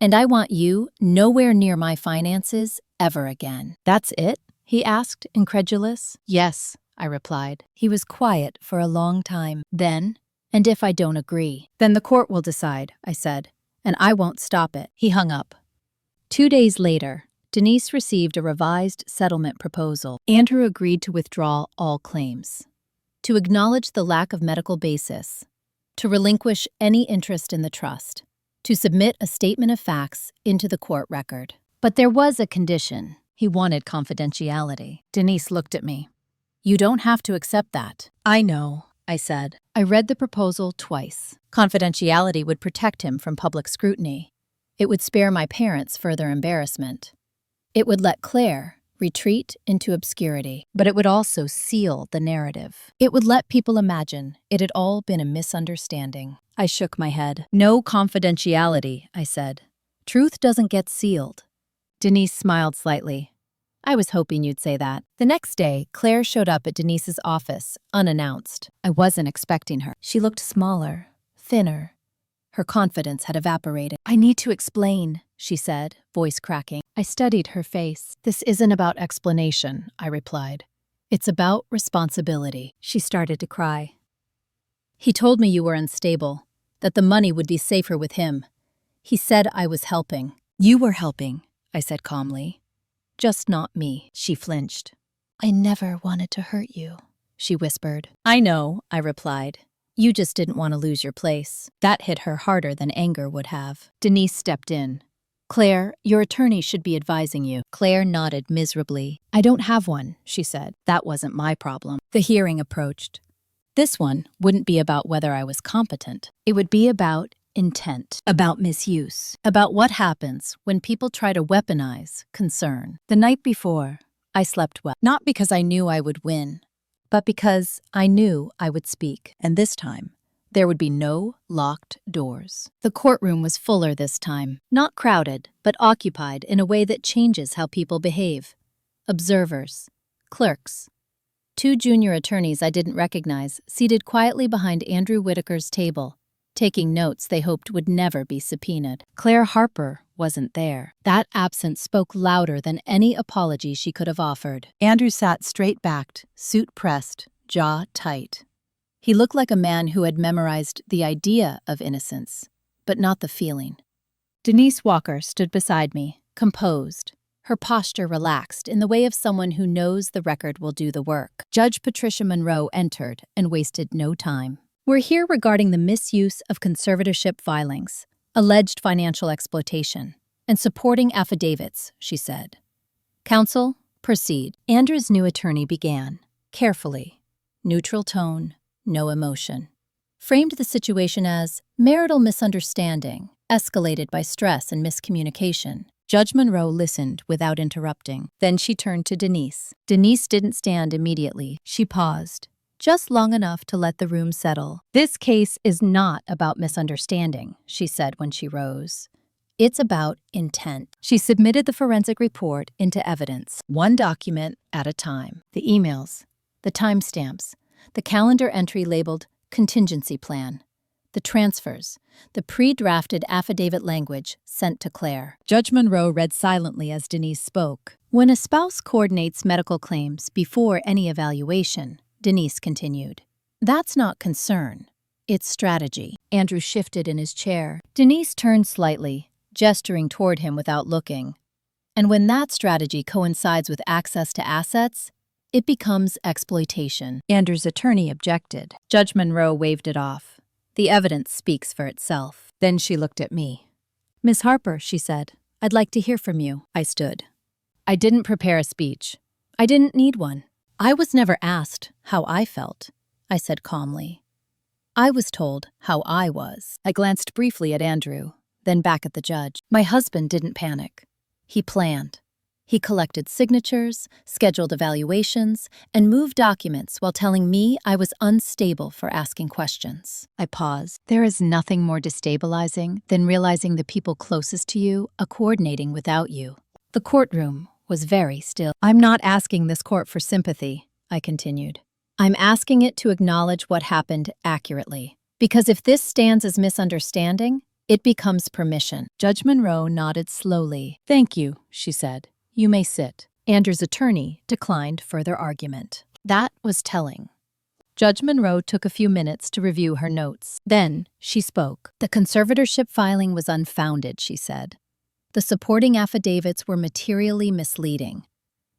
And I want you nowhere near my finances ever again. That's it? He asked, incredulous. Yes, I replied. He was quiet for a long time. Then, and if I don't agree? Then the court will decide, I said, and I won't stop it. He hung up. 2 days later, Denise received a revised settlement proposal. Andrew agreed to withdraw all claims, to acknowledge the lack of medical basis, to relinquish any interest in the trust, to submit a statement of facts into the court record. But there was a condition. He wanted confidentiality. Denise looked at me. You don't have to accept that. I know, I said. I read the proposal twice. Confidentiality would protect him from public scrutiny. It would spare my parents further embarrassment. It would let Claire retreat into obscurity, but it would also seal the narrative. It would let people imagine it had all been a misunderstanding. I shook my head. No confidentiality, I said. Truth doesn't get sealed. Denise smiled slightly. I was hoping you'd say that. The next day, Claire showed up at Denise's office, unannounced. I wasn't expecting her. She looked smaller, thinner. Her confidence had evaporated. I need to explain, she said, voice cracking. I studied her face. This isn't about explanation, I replied. It's about responsibility. She started to cry. He told me you were unstable, that the money would be safer with him. He said I was helping. You were helping, I said calmly. Just not me, she flinched. I never wanted to hurt you, she whispered. I know, I replied. You just didn't want to lose your place. That hit her harder than anger would have. Denise stepped in. Claire, your attorney should be advising you. Claire nodded miserably. I don't have one, she said. That wasn't my problem. The hearing approached. This one wouldn't be about whether I was competent. It would be about intent, about misuse, about what happens when people try to weaponize concern. The night before, I slept well, not because I knew I would win, but because I knew I would speak. And this time, there would be no locked doors. The courtroom was fuller this time, not crowded, but occupied in a way that changes how people behave. Observers, clerks, 2 junior attorneys I didn't recognize seated quietly behind Andrew Whitaker's table, taking notes they hoped would never be subpoenaed. Claire Harper wasn't there. That absence spoke louder than any apology she could have offered. Andrew sat straight-backed, suit pressed, jaw tight. He looked like a man who had memorized the idea of innocence, but not the feeling. Denise Walker stood beside me, composed, her posture relaxed in the way of someone who knows the record will do the work. Judge Patricia Monroe entered and wasted no time. "We're here regarding the misuse of conservatorship filings, alleged financial exploitation, and supporting affidavits," she said. "Counsel, proceed." Andrew's new attorney began, carefully, neutral tone, no emotion. Framed the situation as marital misunderstanding, escalated by stress and miscommunication. Judge Monroe listened without interrupting. Then she turned to Denise. Denise didn't stand immediately. She paused, just long enough to let the room settle. "This case is not about misunderstanding," she said when she rose. "It's about intent." She submitted the forensic report into evidence, one document at a time. The emails, the timestamps, the calendar entry labeled contingency plan, the transfers, the pre-drafted affidavit language sent to Claire. Judge Monroe read silently as Denise spoke. "When a spouse coordinates medical claims before any evaluation," Denise continued, "that's not concern, it's strategy." Andrew shifted in his chair. Denise turned slightly, gesturing toward him without looking. "And when that strategy coincides with access to assets, it becomes exploitation." Andrew's attorney objected. Judge Monroe waved it off. "The evidence speaks for itself." Then she looked at me. "Miss Harper," she said, "I'd like to hear from you." I stood. I didn't prepare a speech. I didn't need one. I was never asked how I felt, I said calmly. I was told how I was. I glanced briefly at Andrew, then back at the judge. My husband didn't panic. He planned. He collected signatures, scheduled evaluations, and moved documents while telling me I was unstable for asking questions. I paused. There is nothing more destabilizing than realizing the people closest to you are coordinating without you. The courtroom was very still. "I'm not asking this court for sympathy," I continued. "I'm asking it to acknowledge what happened accurately. Because if this stands as misunderstanding, it becomes permission." Judge Monroe nodded slowly. "Thank you," she said. "You may sit." Andrew's attorney declined further argument. That was telling. Judge Monroe took a few minutes to review her notes. Then she spoke. "The conservatorship filing was unfounded," she said. "The supporting affidavits were materially misleading.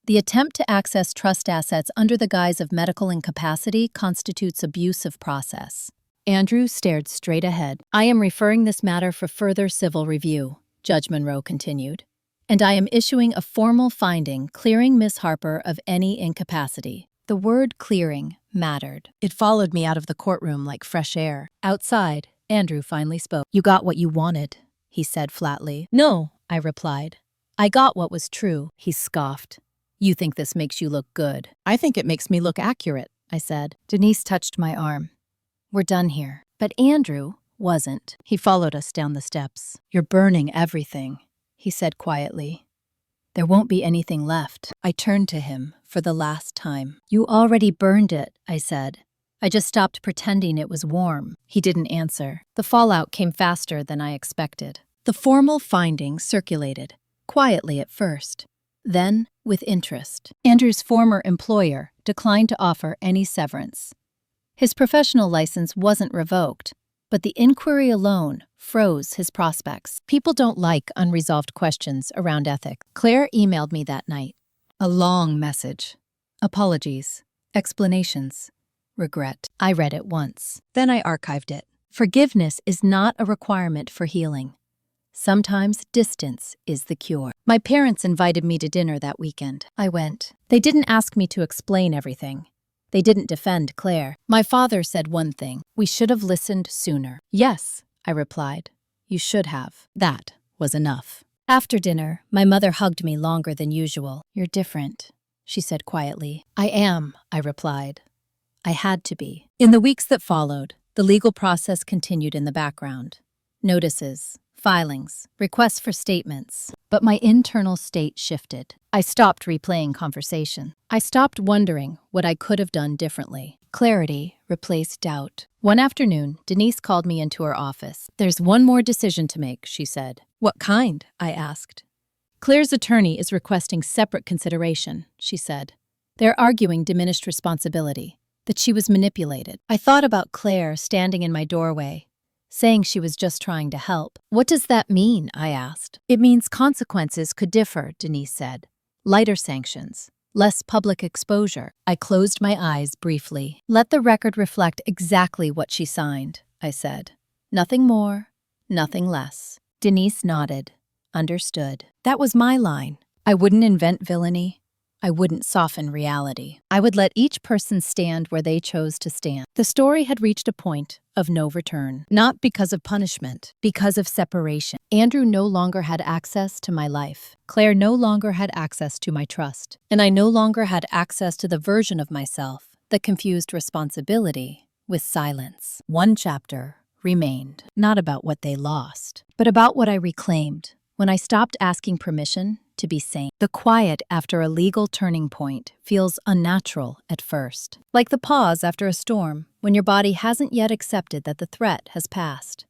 The attempt to access trust assets under the guise of medical incapacity constitutes abuse of process." Andrew stared straight ahead. "I am referring this matter for further civil review," Judge Monroe continued. "And I am issuing a formal finding clearing Miss Harper of any incapacity." The word clearing mattered. It followed me out of the courtroom like fresh air. Outside, Andrew finally spoke. "You got what you wanted," he said flatly. "No," I replied. "I got what was true." He scoffed. "You think this makes you look good." "I think it makes me look accurate," I said. Denise touched my arm. "We're done here." But Andrew wasn't. He followed us down the steps. "You're burning everything," he said quietly. "There won't be anything left." I turned to him for the last time. "You already burned it," I said. "I just stopped pretending it was warm." He didn't answer. The fallout came faster than I expected. The formal finding circulated, quietly at first, then with interest. Andrew's former employer declined to offer any severance. His professional license wasn't revoked, but the inquiry alone froze his prospects. People don't like unresolved questions around ethics. Claire emailed me that night. A long message. Apologies, explanations, regret. I read it once. Then I archived it. Forgiveness is not a requirement for healing. Sometimes distance is the cure. My parents invited me to dinner that weekend. I went. They didn't ask me to explain everything. They didn't defend Claire. My father said one thing: "We should have listened sooner." "Yes," I replied. "You should have." That was enough. After dinner, my mother hugged me longer than usual. "You're different," she said quietly. "I am," I replied. I had to be. In the weeks that followed, the legal process continued in the background. Notices, filings, requests for statements. But my internal state shifted. I stopped replaying conversation. I stopped wondering what I could have done differently. Clarity replaced doubt. One afternoon, Denise called me into her office. "There's one more decision to make," she said. "What kind?" I asked. "Claire's attorney is requesting separate consideration," she said. "They're arguing diminished responsibility, that she was manipulated." I thought about Claire standing in my doorway, saying she was just trying to help. What does that mean? I asked. It means consequences could differ, Denise said. Lighter sanctions, less public exposure. I closed my eyes briefly. Let the record reflect exactly what she signed, I said. Nothing more, nothing less. Denise nodded. Understood. That was my line. I wouldn't invent villainy. I wouldn't soften reality. I would let each person stand where they chose to stand. The story had reached a point of no return, not because of punishment, because of separation. Andrew no longer had access to my life. Claire no longer had access to my trust. And I no longer had access to the version of myself that confused responsibility with silence. One chapter remained, not about what they lost, but about what I reclaimed when I stopped asking permission to be sane. The quiet after a legal turning point feels unnatural at first, like the pause after a storm when your body hasn't yet accepted that the threat has passed.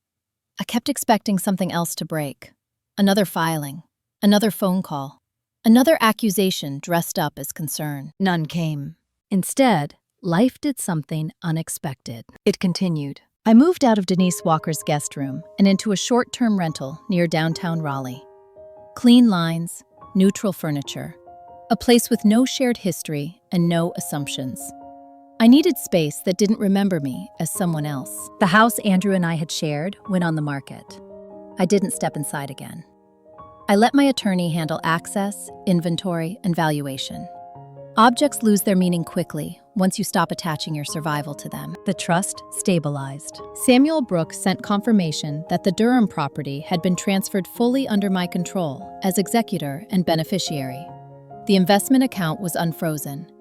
I kept expecting something else to break. Another filing, another phone call, another accusation dressed up as concern. None came. Instead, life did something unexpected. It continued. I moved out of Denise Walker's guest room and into a short-term rental near downtown Raleigh. Clean lines, neutral furniture, a place with no shared history and no assumptions. I needed space that didn't remember me as someone else. The house Andrew and I had shared went on the market. I didn't step inside again. I let my attorney handle access, inventory, and valuation. Objects lose their meaning quickly once you stop attaching your survival to them. The trust stabilized. Samuel Brooks sent confirmation that the Durham property had been transferred fully under my control as executor and beneficiary. The investment account was unfrozen.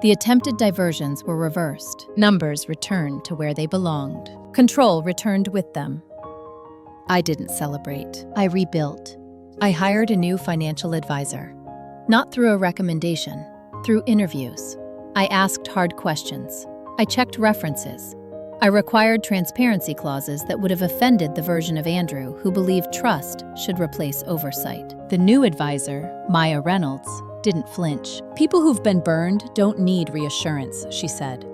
The attempted diversions were reversed. Numbers returned to where they belonged. Control returned with them. I didn't celebrate. I rebuilt. I hired a new financial advisor. Not through a recommendation, through interviews. I asked hard questions. I checked references. I required transparency clauses that would have offended the version of Andrew who believed trust should replace oversight. The new advisor, Maya Reynolds, didn't flinch. People who've been burned don't need reassurance, she said.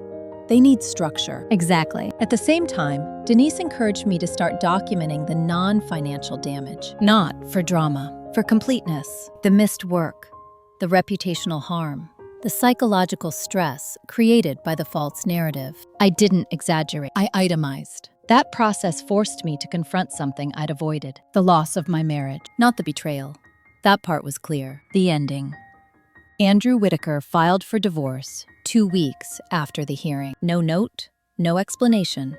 They need structure. Exactly. At the same time, Denise encouraged me to start documenting the non-financial damage. Not for drama, for completeness. The missed work, the reputational harm, the psychological stress created by the false narrative. I didn't exaggerate. I itemized. That process forced me to confront something I'd avoided. The loss of my marriage, not the betrayal. That part was clear. The ending. Andrew Whitaker filed for divorce 2 weeks after the hearing. No note, no explanation,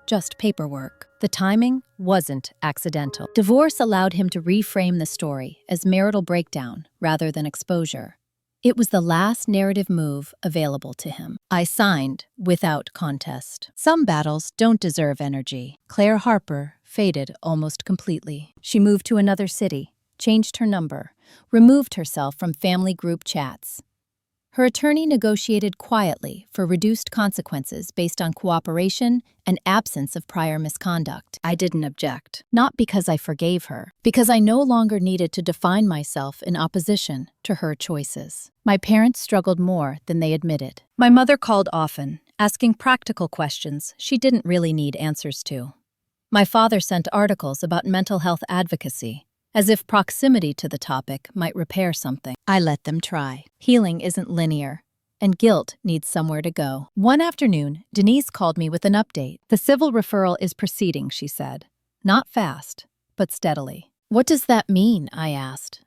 just paperwork. The timing wasn't accidental. Divorce allowed him to reframe the story as marital breakdown rather than exposure. It was the last narrative move available to him. I signed without contest. Some battles don't deserve energy. Claire Harper faded almost completely. She moved to another city, changed her number, removed herself from family group chats. Her attorney negotiated quietly for reduced consequences based on cooperation and absence of prior misconduct. I didn't object, not because I forgave her, because I no longer needed to define myself in opposition to her choices. My parents struggled more than they admitted. My mother called often, asking practical questions she didn't really need answers to. My father sent articles about mental health advocacy, as if proximity to the topic might repair something. I let them try. Healing isn't linear, and guilt needs somewhere to go. One afternoon, Denise called me with an update. The civil referral is proceeding, she said. Not fast, but steadily. What does that mean? I asked.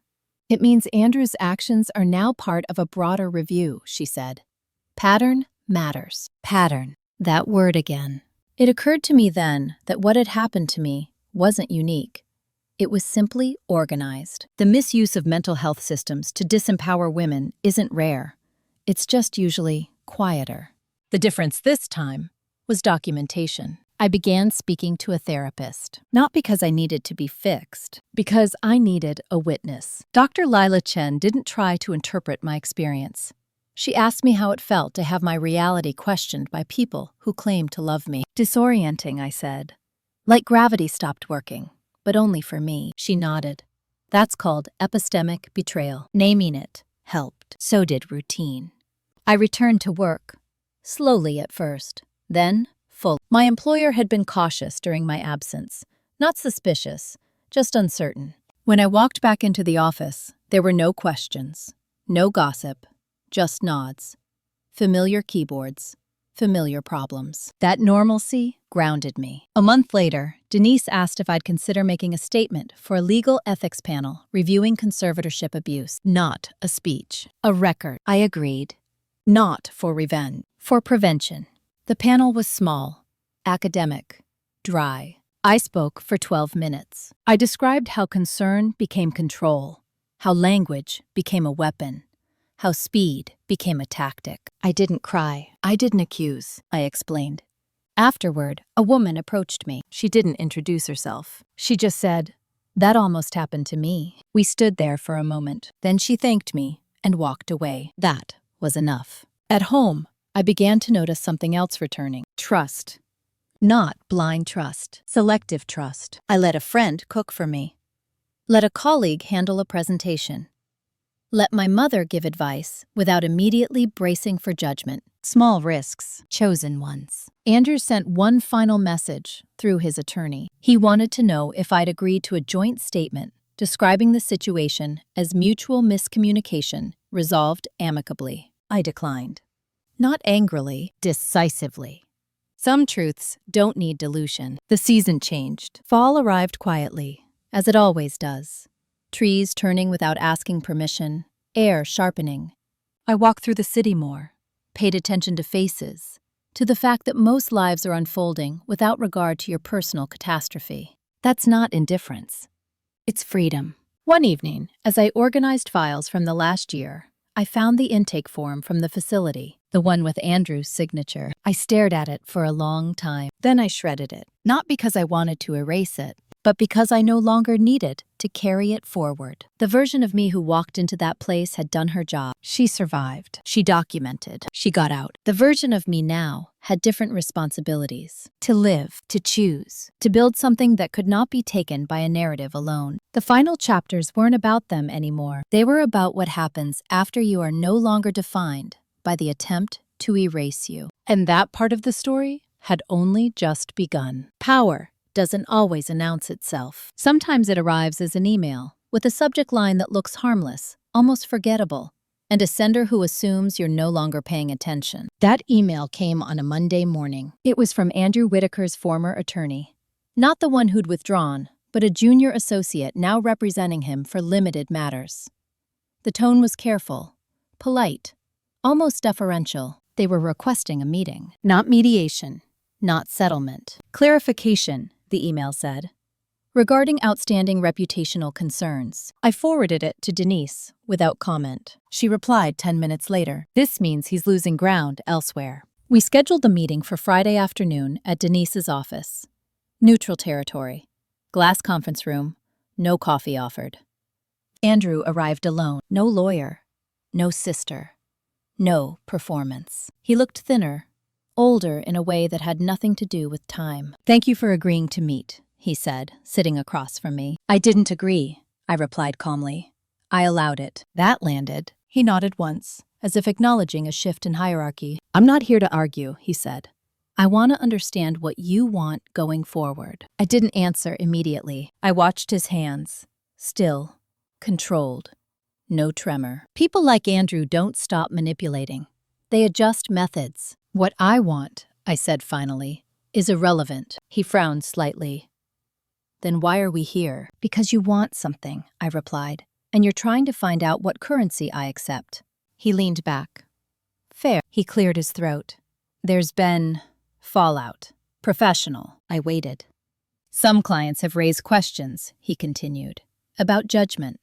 It means Andrew's actions are now part of a broader review, she said. Pattern matters. Pattern. That word again. It occurred to me then that what had happened to me wasn't unique. It was simply organized. The misuse of mental health systems to disempower women isn't rare. It's just usually quieter. The difference this time was documentation. I began speaking to a therapist, not because I needed to be fixed, because I needed a witness. Dr. Lila Chen didn't try to interpret my experience. She asked me how it felt to have my reality questioned by people who claimed to love me. Disorienting, I said. Like gravity stopped working. But only for me. She nodded. That's called epistemic betrayal. Naming it helped. So did routine. I returned to work. Slowly at first, then full. My employer had been cautious during my absence, not suspicious, just uncertain. When I walked back into the office, there were no questions, no gossip, just nods. Familiar keyboards, familiar problems. That normalcy grounded me. A month later, Denise asked if I'd consider making a statement for a legal ethics panel reviewing conservatorship abuse, not a speech. A record. I agreed. Not for revenge, for prevention. The panel was small, academic, dry. I spoke for 12 minutes. I described how concern became control, how language became a weapon, how speed became a tactic. I didn't cry. I didn't accuse, I explained. Afterward, a woman approached me. She didn't introduce herself. She just said, "That almost happened to me." We stood there for a moment. Then she thanked me and walked away. That was enough. At home, I began to notice something else returning. Trust. Not blind trust. Selective trust. I let a friend cook for me. Let a colleague handle a presentation. Let my mother give advice without immediately bracing for judgment. Small risks, chosen ones. Andrew sent one final message through his attorney. He wanted to know if I'd agreed to a joint statement describing the situation as mutual miscommunication resolved amicably. I declined. Not angrily, decisively. Some truths don't need dilution. The season changed. Fall arrived quietly, as it always does. Trees turning without asking permission, air sharpening. I walked through the city more, paid attention to faces, to the fact that most lives are unfolding without regard to your personal catastrophe. That's not indifference. It's freedom. One evening, as I organized files from the last year, I found the intake form from the facility, the one with Andrew's signature. I stared at it for a long time. Then I shredded it, not because I wanted to erase it, but because I no longer needed to carry it forward. The version of me who walked into that place had done her job. She survived. She documented. She got out. The version of me now had different responsibilities. To live, to choose, to build something that could not be taken by a narrative alone. The final chapters weren't about them anymore. They were about what happens after you are no longer defined by the attempt to erase you. And that part of the story had only just begun. Power doesn't always announce itself. Sometimes it arrives as an email, with a subject line that looks harmless, almost forgettable, and a sender who assumes you're no longer paying attention. That email came on a Monday morning. It was from Andrew Whitaker's former attorney. Not the one who'd withdrawn, but a junior associate now representing him for limited matters. The tone was careful, polite, almost deferential. They were requesting a meeting. Not mediation, not settlement. Clarification, the email said, regarding outstanding reputational concerns. I forwarded it to Denise without comment. She replied 10 minutes later. This means he's losing ground elsewhere. We scheduled the meeting for Friday afternoon at Denise's office. Neutral territory. Glass conference room. No coffee offered. Andrew arrived alone. No lawyer. No sister. No performance. He looked thinner, older in a way that had nothing to do with time. "Thank you for agreeing to meet," he said, sitting across from me. "I didn't agree," I replied calmly. "I allowed it." That landed. He nodded once, as if acknowledging a shift in hierarchy. "I'm not here to argue," he said. "I want to understand what you want going forward." I didn't answer immediately. I watched his hands. Still, controlled. No tremor. People like Andrew don't stop manipulating. They adjust methods. "What I want," I said finally, "is irrelevant." He frowned slightly. "Then why are we here?" "Because you want something," I replied, "and you're trying to find out what currency I accept." He leaned back. "Fair." He cleared his throat. "There's been fallout. Professional." I waited. "Some clients have raised questions," he continued, "about judgment,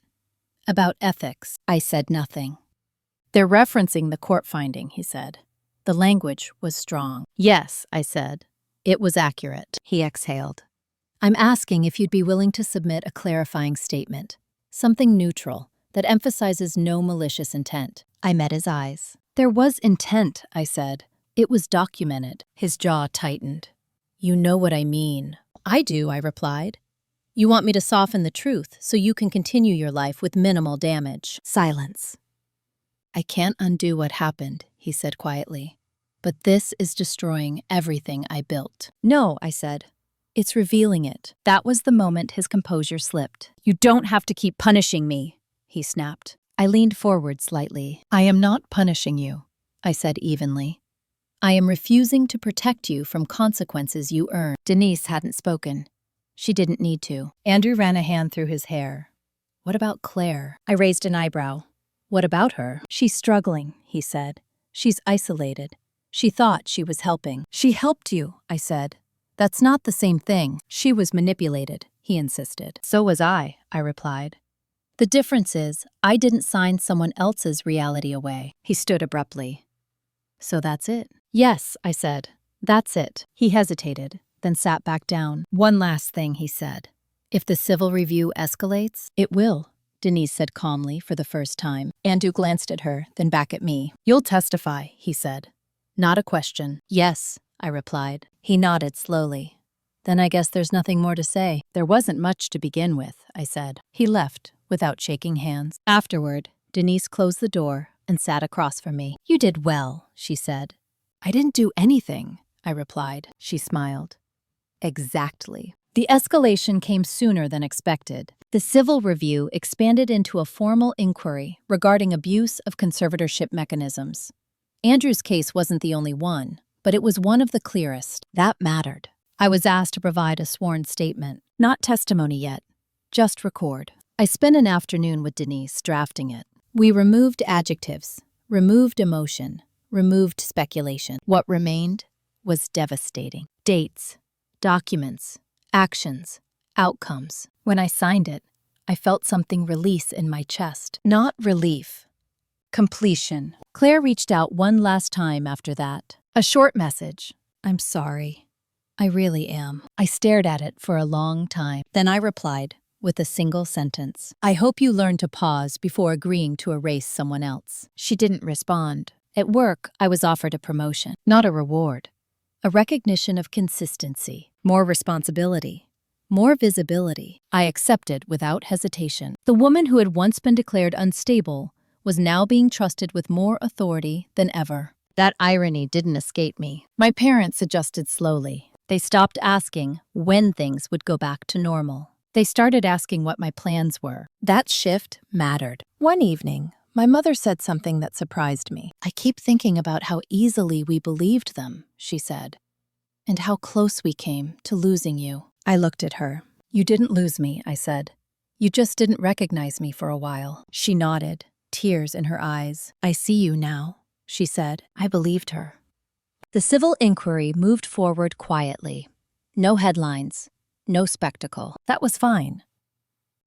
about ethics." I said nothing. "They're referencing the court finding," he said. The language was strong. "Yes," I said. "It was accurate." He exhaled. "I'm asking if you'd be willing to submit a clarifying statement, something neutral that emphasizes no malicious intent." I met his eyes. "There was intent," I said. "It was documented." His jaw tightened. "You know what I mean." "I do," I replied. "You want me to soften the truth so you can continue your life with minimal damage." Silence. "I can't undo what happened," he said quietly, but this is destroying everything I built. No, I said. It's revealing it. That was the moment his composure slipped. You don't have to keep punishing me, he snapped. I leaned forward slightly. I am not punishing you, I said evenly. I am refusing to protect you from consequences you earn. Denise hadn't spoken. She didn't need to. Andrew ran a hand through his hair. What about Claire? I raised an eyebrow. What about her? She's struggling, he said. She's isolated. She thought she was helping. She helped you, I said. That's not the same thing. She was manipulated, he insisted. So was I replied. The difference is, I didn't sign someone else's reality away. He stood abruptly. So that's it? Yes, I said. That's it. He hesitated, then sat back down. One last thing, he said. If the civil review escalates, it will, Denise said calmly for the first time. Andrew glanced at her, then back at me. You'll testify, he said. Not a question. Yes, I replied. He nodded slowly. Then I guess there's nothing more to say. There wasn't much to begin with, I said. He left, without shaking hands. Afterward, Denise closed the door and sat across from me. You did well, she said. I didn't do anything, I replied. She smiled. Exactly. The escalation came sooner than expected. The civil review expanded into a formal inquiry regarding abuse of conservatorship mechanisms. Andrew's case wasn't the only one, but it was one of the clearest. That mattered. I was asked to provide a sworn statement. Not testimony yet, just record. I spent an afternoon with Denise drafting it. We removed adjectives, removed emotion, removed speculation. What remained was devastating. Dates, documents, actions, outcomes. When I signed it, I felt something release in my chest. Not relief. Completion. Claire reached out one last time after that. A short message. I'm sorry. I really am. I stared at it for a long time. Then I replied with a single sentence. I hope you learn to pause before agreeing to erase someone else. She didn't respond. At work, I was offered a promotion, not a reward. A recognition of consistency, more responsibility, more visibility. I accepted without hesitation. The woman who had once been declared unstable was now being trusted with more authority than ever. That irony didn't escape me. My parents adjusted slowly. They stopped asking when things would go back to normal. They started asking what my plans were. That shift mattered. One evening, my mother said something that surprised me. I keep thinking about how easily we believed them, she said, and how close we came to losing you. I looked at her. You didn't lose me, I said. You just didn't recognize me for a while. She nodded, tears in her eyes. I see you now, she said. I believed her. The civil inquiry moved forward quietly. No headlines, no spectacle. That was fine.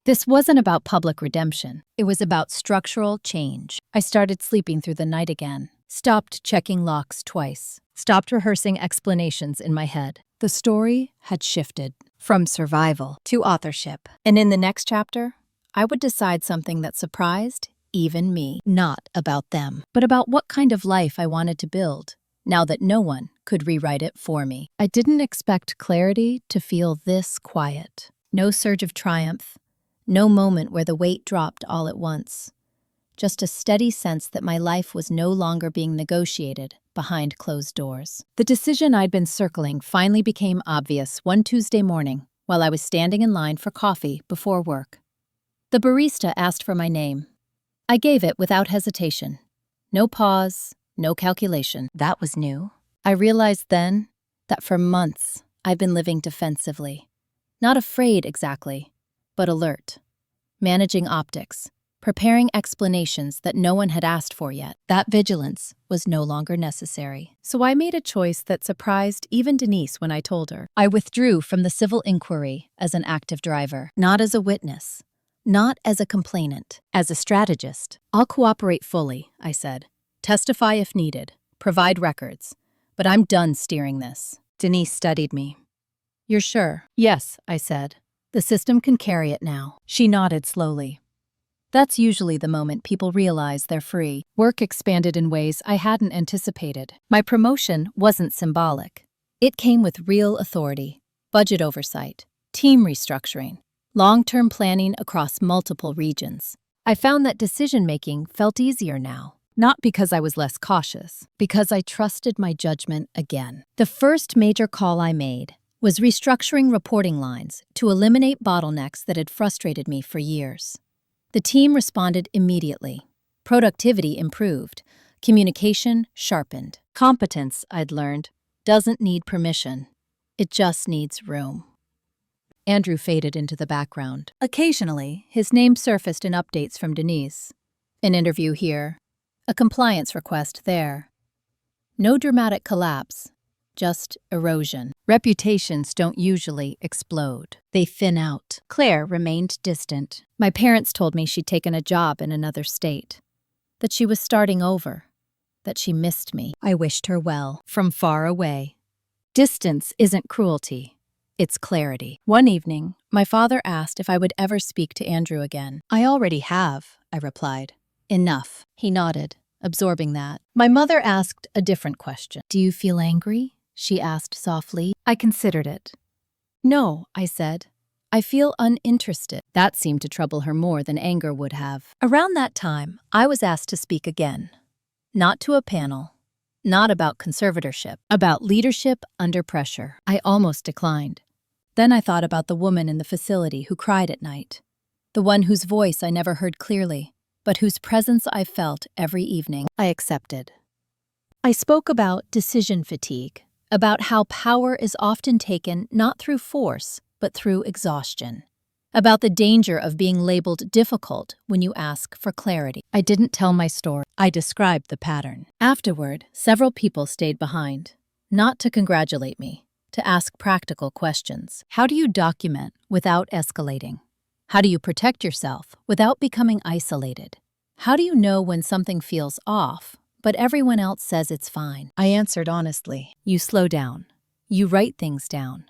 This wasn't about public redemption. It was about structural change. I started sleeping through the night again, stopped checking locks twice, stopped rehearsing explanations in my head. The story had shifted from survival to authorship. And in the next chapter, I would decide something that surprised even me. Not about them, but about what kind of life I wanted to build, now that no one could rewrite it for me. I didn't expect clarity to feel this quiet. No surge of triumph. No moment where the weight dropped all at once. Just a steady sense that my life was no longer being negotiated behind closed doors. The decision I'd been circling finally became obvious one Tuesday morning while I was standing in line for coffee before work. The barista asked for my name. I gave it without hesitation. No pause, no calculation. That was new. I realized then that for months I'd been living defensively. Not afraid exactly, but alert, managing optics, preparing explanations that no one had asked for yet. That vigilance was no longer necessary. So I made a choice that surprised even Denise when I told her. I withdrew from the civil inquiry as an active driver, not as a witness, not as a complainant, as a strategist. I'll cooperate fully, I said. Testify if needed, provide records, but I'm done steering this. Denise studied me. You're sure? Yes, I said. The system can carry it now. She nodded slowly. That's usually the moment people realize they're free. Work expanded in ways I hadn't anticipated. My promotion wasn't symbolic. It came with real authority, budget oversight, team restructuring, long-term planning across multiple regions. I found that decision-making felt easier now. Not because I was less cautious, because I trusted my judgment again. The first major call I made was restructuring reporting lines to eliminate bottlenecks that had frustrated me for years. The team responded immediately. Productivity improved. Communication sharpened. Competence, I'd learned, doesn't need permission. It just needs room. Andrew faded into the background. Occasionally, his name surfaced in updates from Denise. An interview here, a compliance request there. No dramatic collapse, just erosion. Reputations don't usually explode. They thin out. Claire remained distant. My parents told me she'd taken a job in another state, that she was starting over, that she missed me. I wished her well, from far away. Distance isn't cruelty, it's clarity. One evening, my father asked if I would ever speak to Andrew again. I already have, I replied. Enough. He nodded, absorbing that. My mother asked a different question. Do you feel angry? She asked softly. I considered it. No, I said. I feel uninterested. That seemed to trouble her more than anger would have. Around that time, I was asked to speak again. Not to a panel. Not about conservatorship. About leadership under pressure. I almost declined. Then I thought about the woman in the facility who cried at night. The one whose voice I never heard clearly, but whose presence I felt every evening. I accepted. I spoke about decision fatigue, about how power is often taken not through force, but through exhaustion. About the danger of being labeled difficult when you ask for clarity. I didn't tell my story. I described the pattern. Afterward, several people stayed behind, not to congratulate me, to ask practical questions. How do you document without escalating? How do you protect yourself without becoming isolated? How do you know when something feels off, but everyone else says it's fine? I answered honestly. You slow down. You write things down.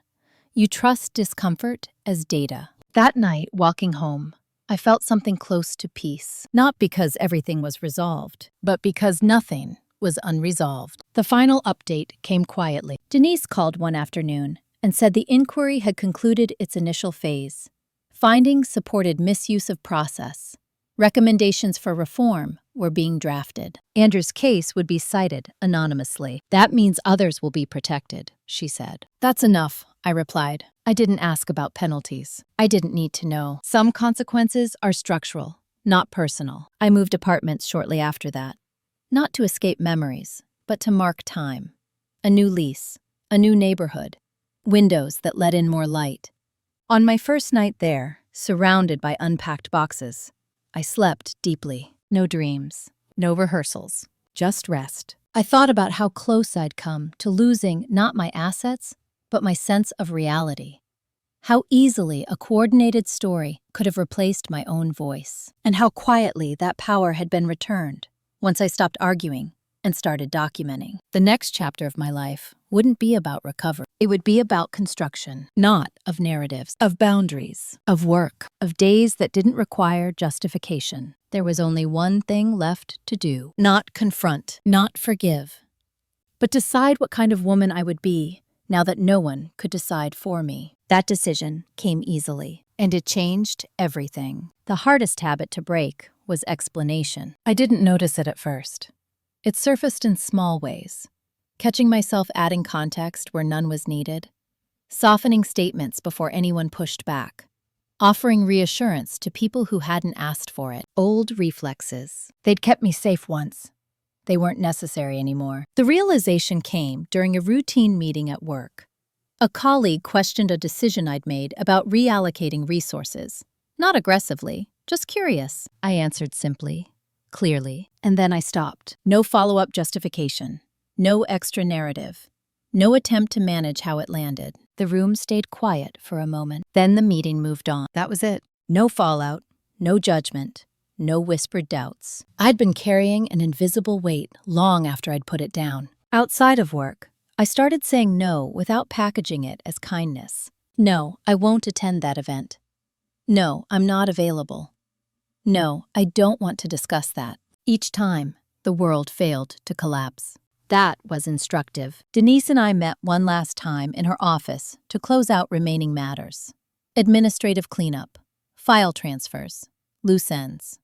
You trust discomfort as data. That night, walking home, I felt something close to peace. Not because everything was resolved, but because nothing was unresolved. The final update came quietly. Denise called one afternoon and said the inquiry had concluded its initial phase. Findings supported misuse of process. Recommendations for reform were being drafted. Andrew's case would be cited anonymously. That means others will be protected, she said. That's enough, I replied. I didn't ask about penalties. I didn't need to know. Some consequences are structural, not personal. I moved apartments shortly after that. Not to escape memories, but to mark time. A new lease, a new neighborhood, windows that let in more light. On my first night there, surrounded by unpacked boxes, I slept deeply. No dreams, no rehearsals, just rest. I thought about how close I'd come to losing not my assets, but my sense of reality. How easily a coordinated story could have replaced my own voice, and how quietly that power had been returned once I stopped arguing and started documenting. The next chapter of my life wouldn't be about recovery. It would be about construction, not of narratives, of boundaries, of work, of days that didn't require justification. There was only one thing left to do: not confront, not forgive, but decide what kind of woman I would be now that no one could decide for me. That decision came easily, and it changed everything. The hardest habit to break was explanation. I didn't notice it at first. It surfaced in small ways, catching myself adding context where none was needed, softening statements before anyone pushed back, offering reassurance to people who hadn't asked for it. Old reflexes. They'd kept me safe once. They weren't necessary anymore. The realization came during a routine meeting at work. A colleague questioned a decision I'd made about reallocating resources. Not aggressively, just curious. I answered simply, clearly, and then I stopped. No follow-up justification. No extra narrative. No attempt to manage how it landed. The room stayed quiet for a moment. Then the meeting moved on. That was it. No fallout, no judgment, no whispered doubts. I'd been carrying an invisible weight long after I'd put it down. Outside of work, I started saying no without packaging it as kindness. No, I won't attend that event. No, I'm not available. No, I don't want to discuss that. Each time, the world failed to collapse. That was instructive. Denise and I met one last time in her office to close out remaining matters. Administrative cleanup, file transfers, loose ends.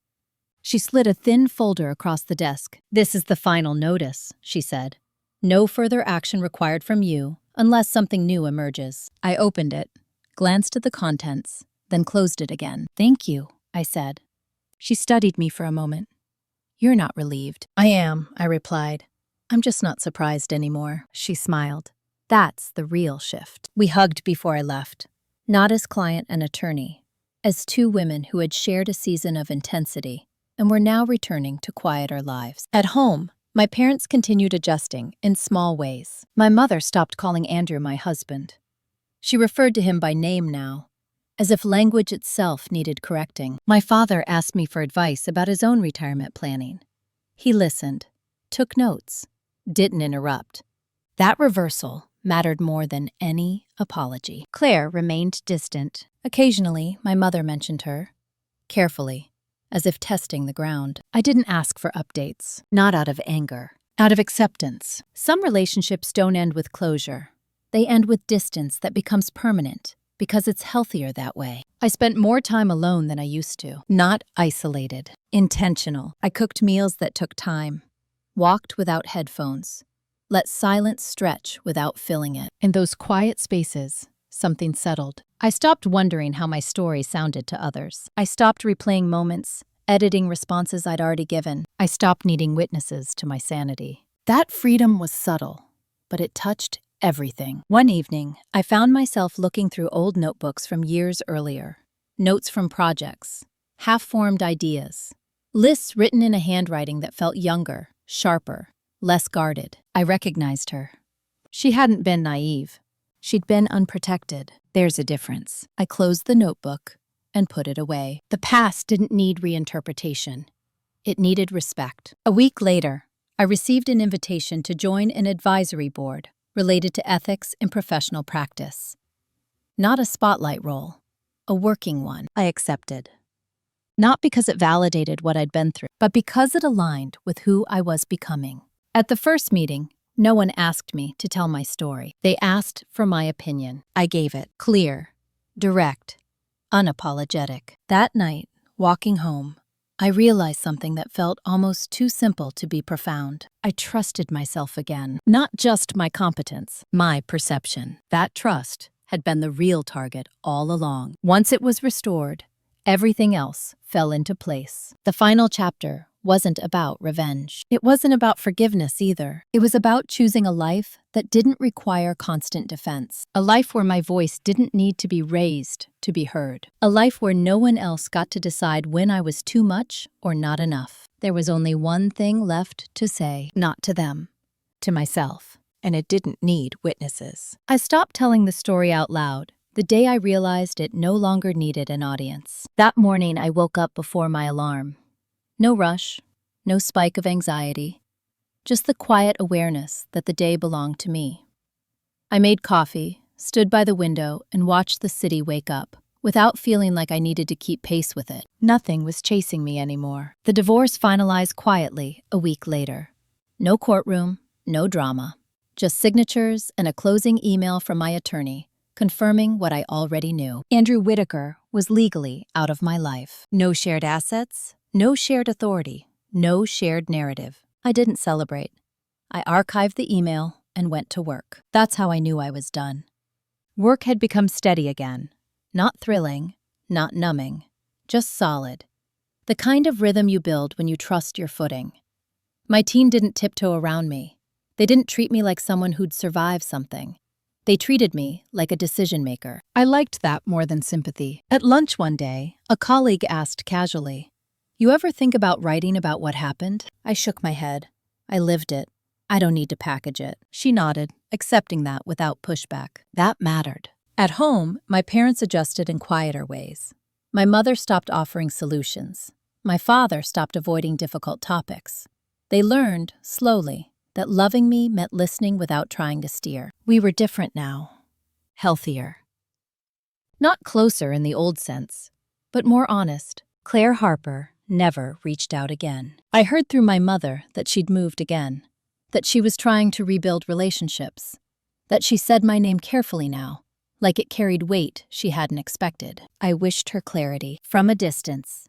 She slid a thin folder across the desk. "This is the final notice," she said. "No further action required from you, unless something new emerges." I opened it, glanced at the contents, then closed it again. "Thank you," I said. She studied me for a moment. "You're not relieved." "I am," I replied. "I'm just not surprised anymore." She smiled. "That's the real shift." We hugged before I left, not as client and attorney, as two women who had shared a season of intensity and were now returning to quieter lives. At home, my parents continued adjusting in small ways. My mother stopped calling Andrew my husband. She referred to him by name now, as if language itself needed correcting. My father asked me for advice about his own retirement planning. He listened, took notes, didn't interrupt. That reversal mattered more than any apology. Claire remained distant. Occasionally, my mother mentioned her, carefully, as if testing the ground. I didn't ask for updates, not out of anger, out of acceptance. Some relationships don't end with closure. They end with distance that becomes permanent, because it's healthier that way. I spent more time alone than I used to. Not isolated, intentional. I cooked meals that took time, walked without headphones, let silence stretch without filling it. In those quiet spaces, something settled. I stopped wondering how my story sounded to others. I stopped replaying moments, editing responses I'd already given. I stopped needing witnesses to my sanity. That freedom was subtle, but it touched everything. One evening, I found myself looking through old notebooks from years earlier, notes from projects, half-formed ideas, lists written in a handwriting that felt younger, sharper, less guarded. I recognized her. She hadn't been naive. She'd been unprotected. There's a difference. I closed the notebook and put it away. The past didn't need reinterpretation. It needed respect. A week later, I received an invitation to join an advisory board related to ethics in professional practice. Not a spotlight role, a working one. I accepted. Not because it validated what I'd been through, but because it aligned with who I was becoming. At the first meeting, no one asked me to tell my story. They asked for my opinion. I gave it. Clear, direct, unapologetic. That night, walking home, I realized something that felt almost too simple to be profound. I trusted myself again. Not just my competence, my perception. That trust had been the real target all along. Once it was restored, everything else fell into place. The final chapter wasn't about revenge. It wasn't about forgiveness either. It was about choosing a life that didn't require constant defense. A life where my voice didn't need to be raised to be heard. A life where no one else got to decide when I was too much or not enough. There was only one thing left to say, not to them, to myself. And it didn't need witnesses. I stopped telling the story out loud the day I realized it no longer needed an audience. That morning, I woke up before my alarm. No rush, no spike of anxiety, just the quiet awareness that the day belonged to me. I made coffee, stood by the window, and watched the city wake up, without feeling like I needed to keep pace with it. Nothing was chasing me anymore. The divorce finalized quietly a week later. No courtroom, no drama, just signatures and a closing email from my attorney, confirming what I already knew. Andrew Whitaker was legally out of my life. No shared assets, no shared authority, no shared narrative. I didn't celebrate. I archived the email and went to work. That's how I knew I was done. Work had become steady again. Not thrilling, not numbing, just solid. The kind of rhythm you build when you trust your footing. My team didn't tiptoe around me. They didn't treat me like someone who'd survived something. They treated me like a decision maker. I liked that more than sympathy. At lunch one day, a colleague asked casually, "You ever think about writing about what happened?" I shook my head. I lived it. I don't need to package it. She nodded, accepting that without pushback. That mattered. At home, my parents adjusted in quieter ways. My mother stopped offering solutions. My father stopped avoiding difficult topics. They learned, slowly, that loving me meant listening without trying to steer. We were different now. Healthier. Not closer in the old sense, but more honest. Claire Harper never reached out again. I heard through my mother that she'd moved again, that she was trying to rebuild relationships, that she said my name carefully now, like it carried weight she hadn't expected. I wished her clarity from a distance.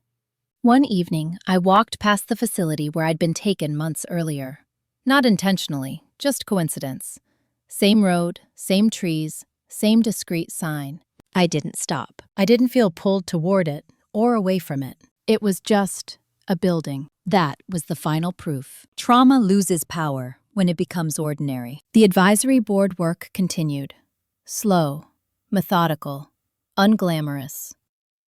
One evening, I walked past the facility where I'd been taken months earlier. Not intentionally, just coincidence. Same road, same trees, same discreet sign. I didn't stop. I didn't feel pulled toward it or away from it. It was just a building. That was the final proof. Trauma loses power when it becomes ordinary. The advisory board work continued. Slow, methodical, unglamorous.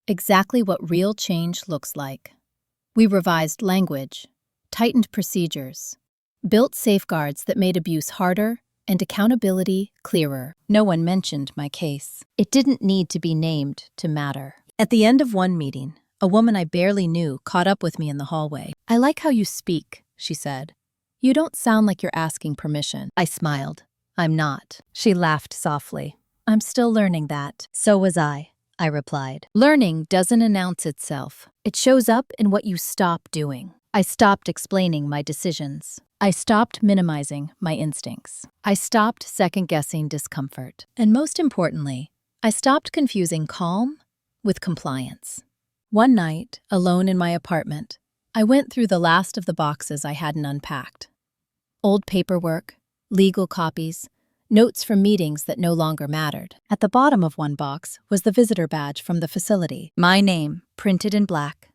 Exactly what real change looks like. We revised language, tightened procedures, built safeguards that made abuse harder and accountability clearer. No one mentioned my case. It didn't need to be named to matter. At the end of one meeting, a woman I barely knew caught up with me in the hallway. "I like how you speak," she said. "You don't sound like you're asking permission." I smiled. "I'm not." She laughed softly. "I'm still learning that." "So was I replied. "Learning doesn't announce itself. It shows up in what you stop doing." I stopped explaining my decisions. I stopped minimizing my instincts. I stopped second-guessing discomfort. And most importantly, I stopped confusing calm with compliance. One night, alone in my apartment, I went through the last of the boxes I hadn't unpacked. Old paperwork, legal copies, notes from meetings that no longer mattered. At the bottom of one box was the visitor badge from the facility. My name, printed in black.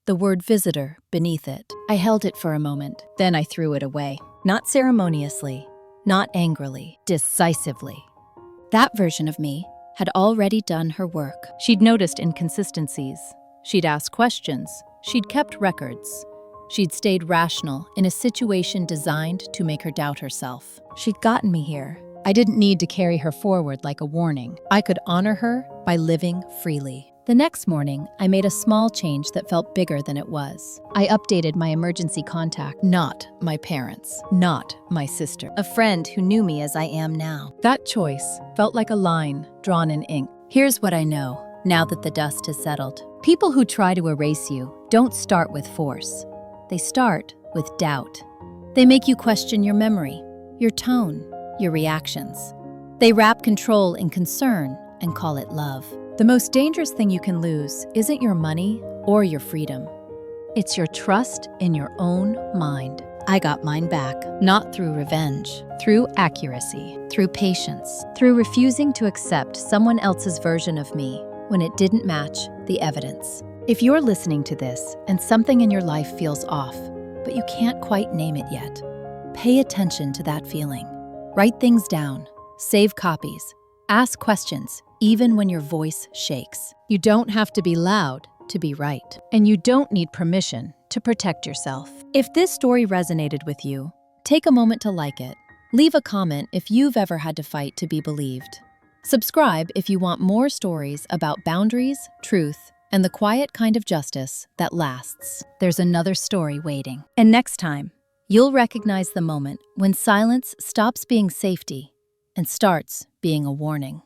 The word visitor beneath it. I held it for a moment, then I threw it away. Not ceremoniously, not angrily, decisively. That version of me had already done her work. She'd noticed inconsistencies. She'd asked questions. She'd kept records. She'd stayed rational in a situation designed to make her doubt herself. She'd gotten me here. I didn't need to carry her forward like a warning. I could honor her by living freely. The next morning, I made a small change that felt bigger than it was. I updated my emergency contact, not my parents, not my sister, a friend who knew me as I am now. That choice felt like a line drawn in ink. Here's what I know, now that the dust has settled. People who try to erase you don't start with force. They start with doubt. They make you question your memory, your tone, your reactions. They wrap control in concern and call it love. The most dangerous thing you can lose isn't your money or your freedom. It's your trust in your own mind. I got mine back, not through revenge, through accuracy, through patience, through refusing to accept someone else's version of me when it didn't match the evidence. If you're listening to this and something in your life feels off, but you can't quite name it yet, pay attention to that feeling. Write things down, save copies, ask questions, even when your voice shakes. You don't have to be loud to be right, and you don't need permission to protect yourself. If this story resonated with you, take a moment to like it. Leave a comment if you've ever had to fight to be believed. Subscribe if you want more stories about boundaries, truth, and the quiet kind of justice that lasts. There's another story waiting. And next time, you'll recognize the moment when silence stops being safety and starts being a warning.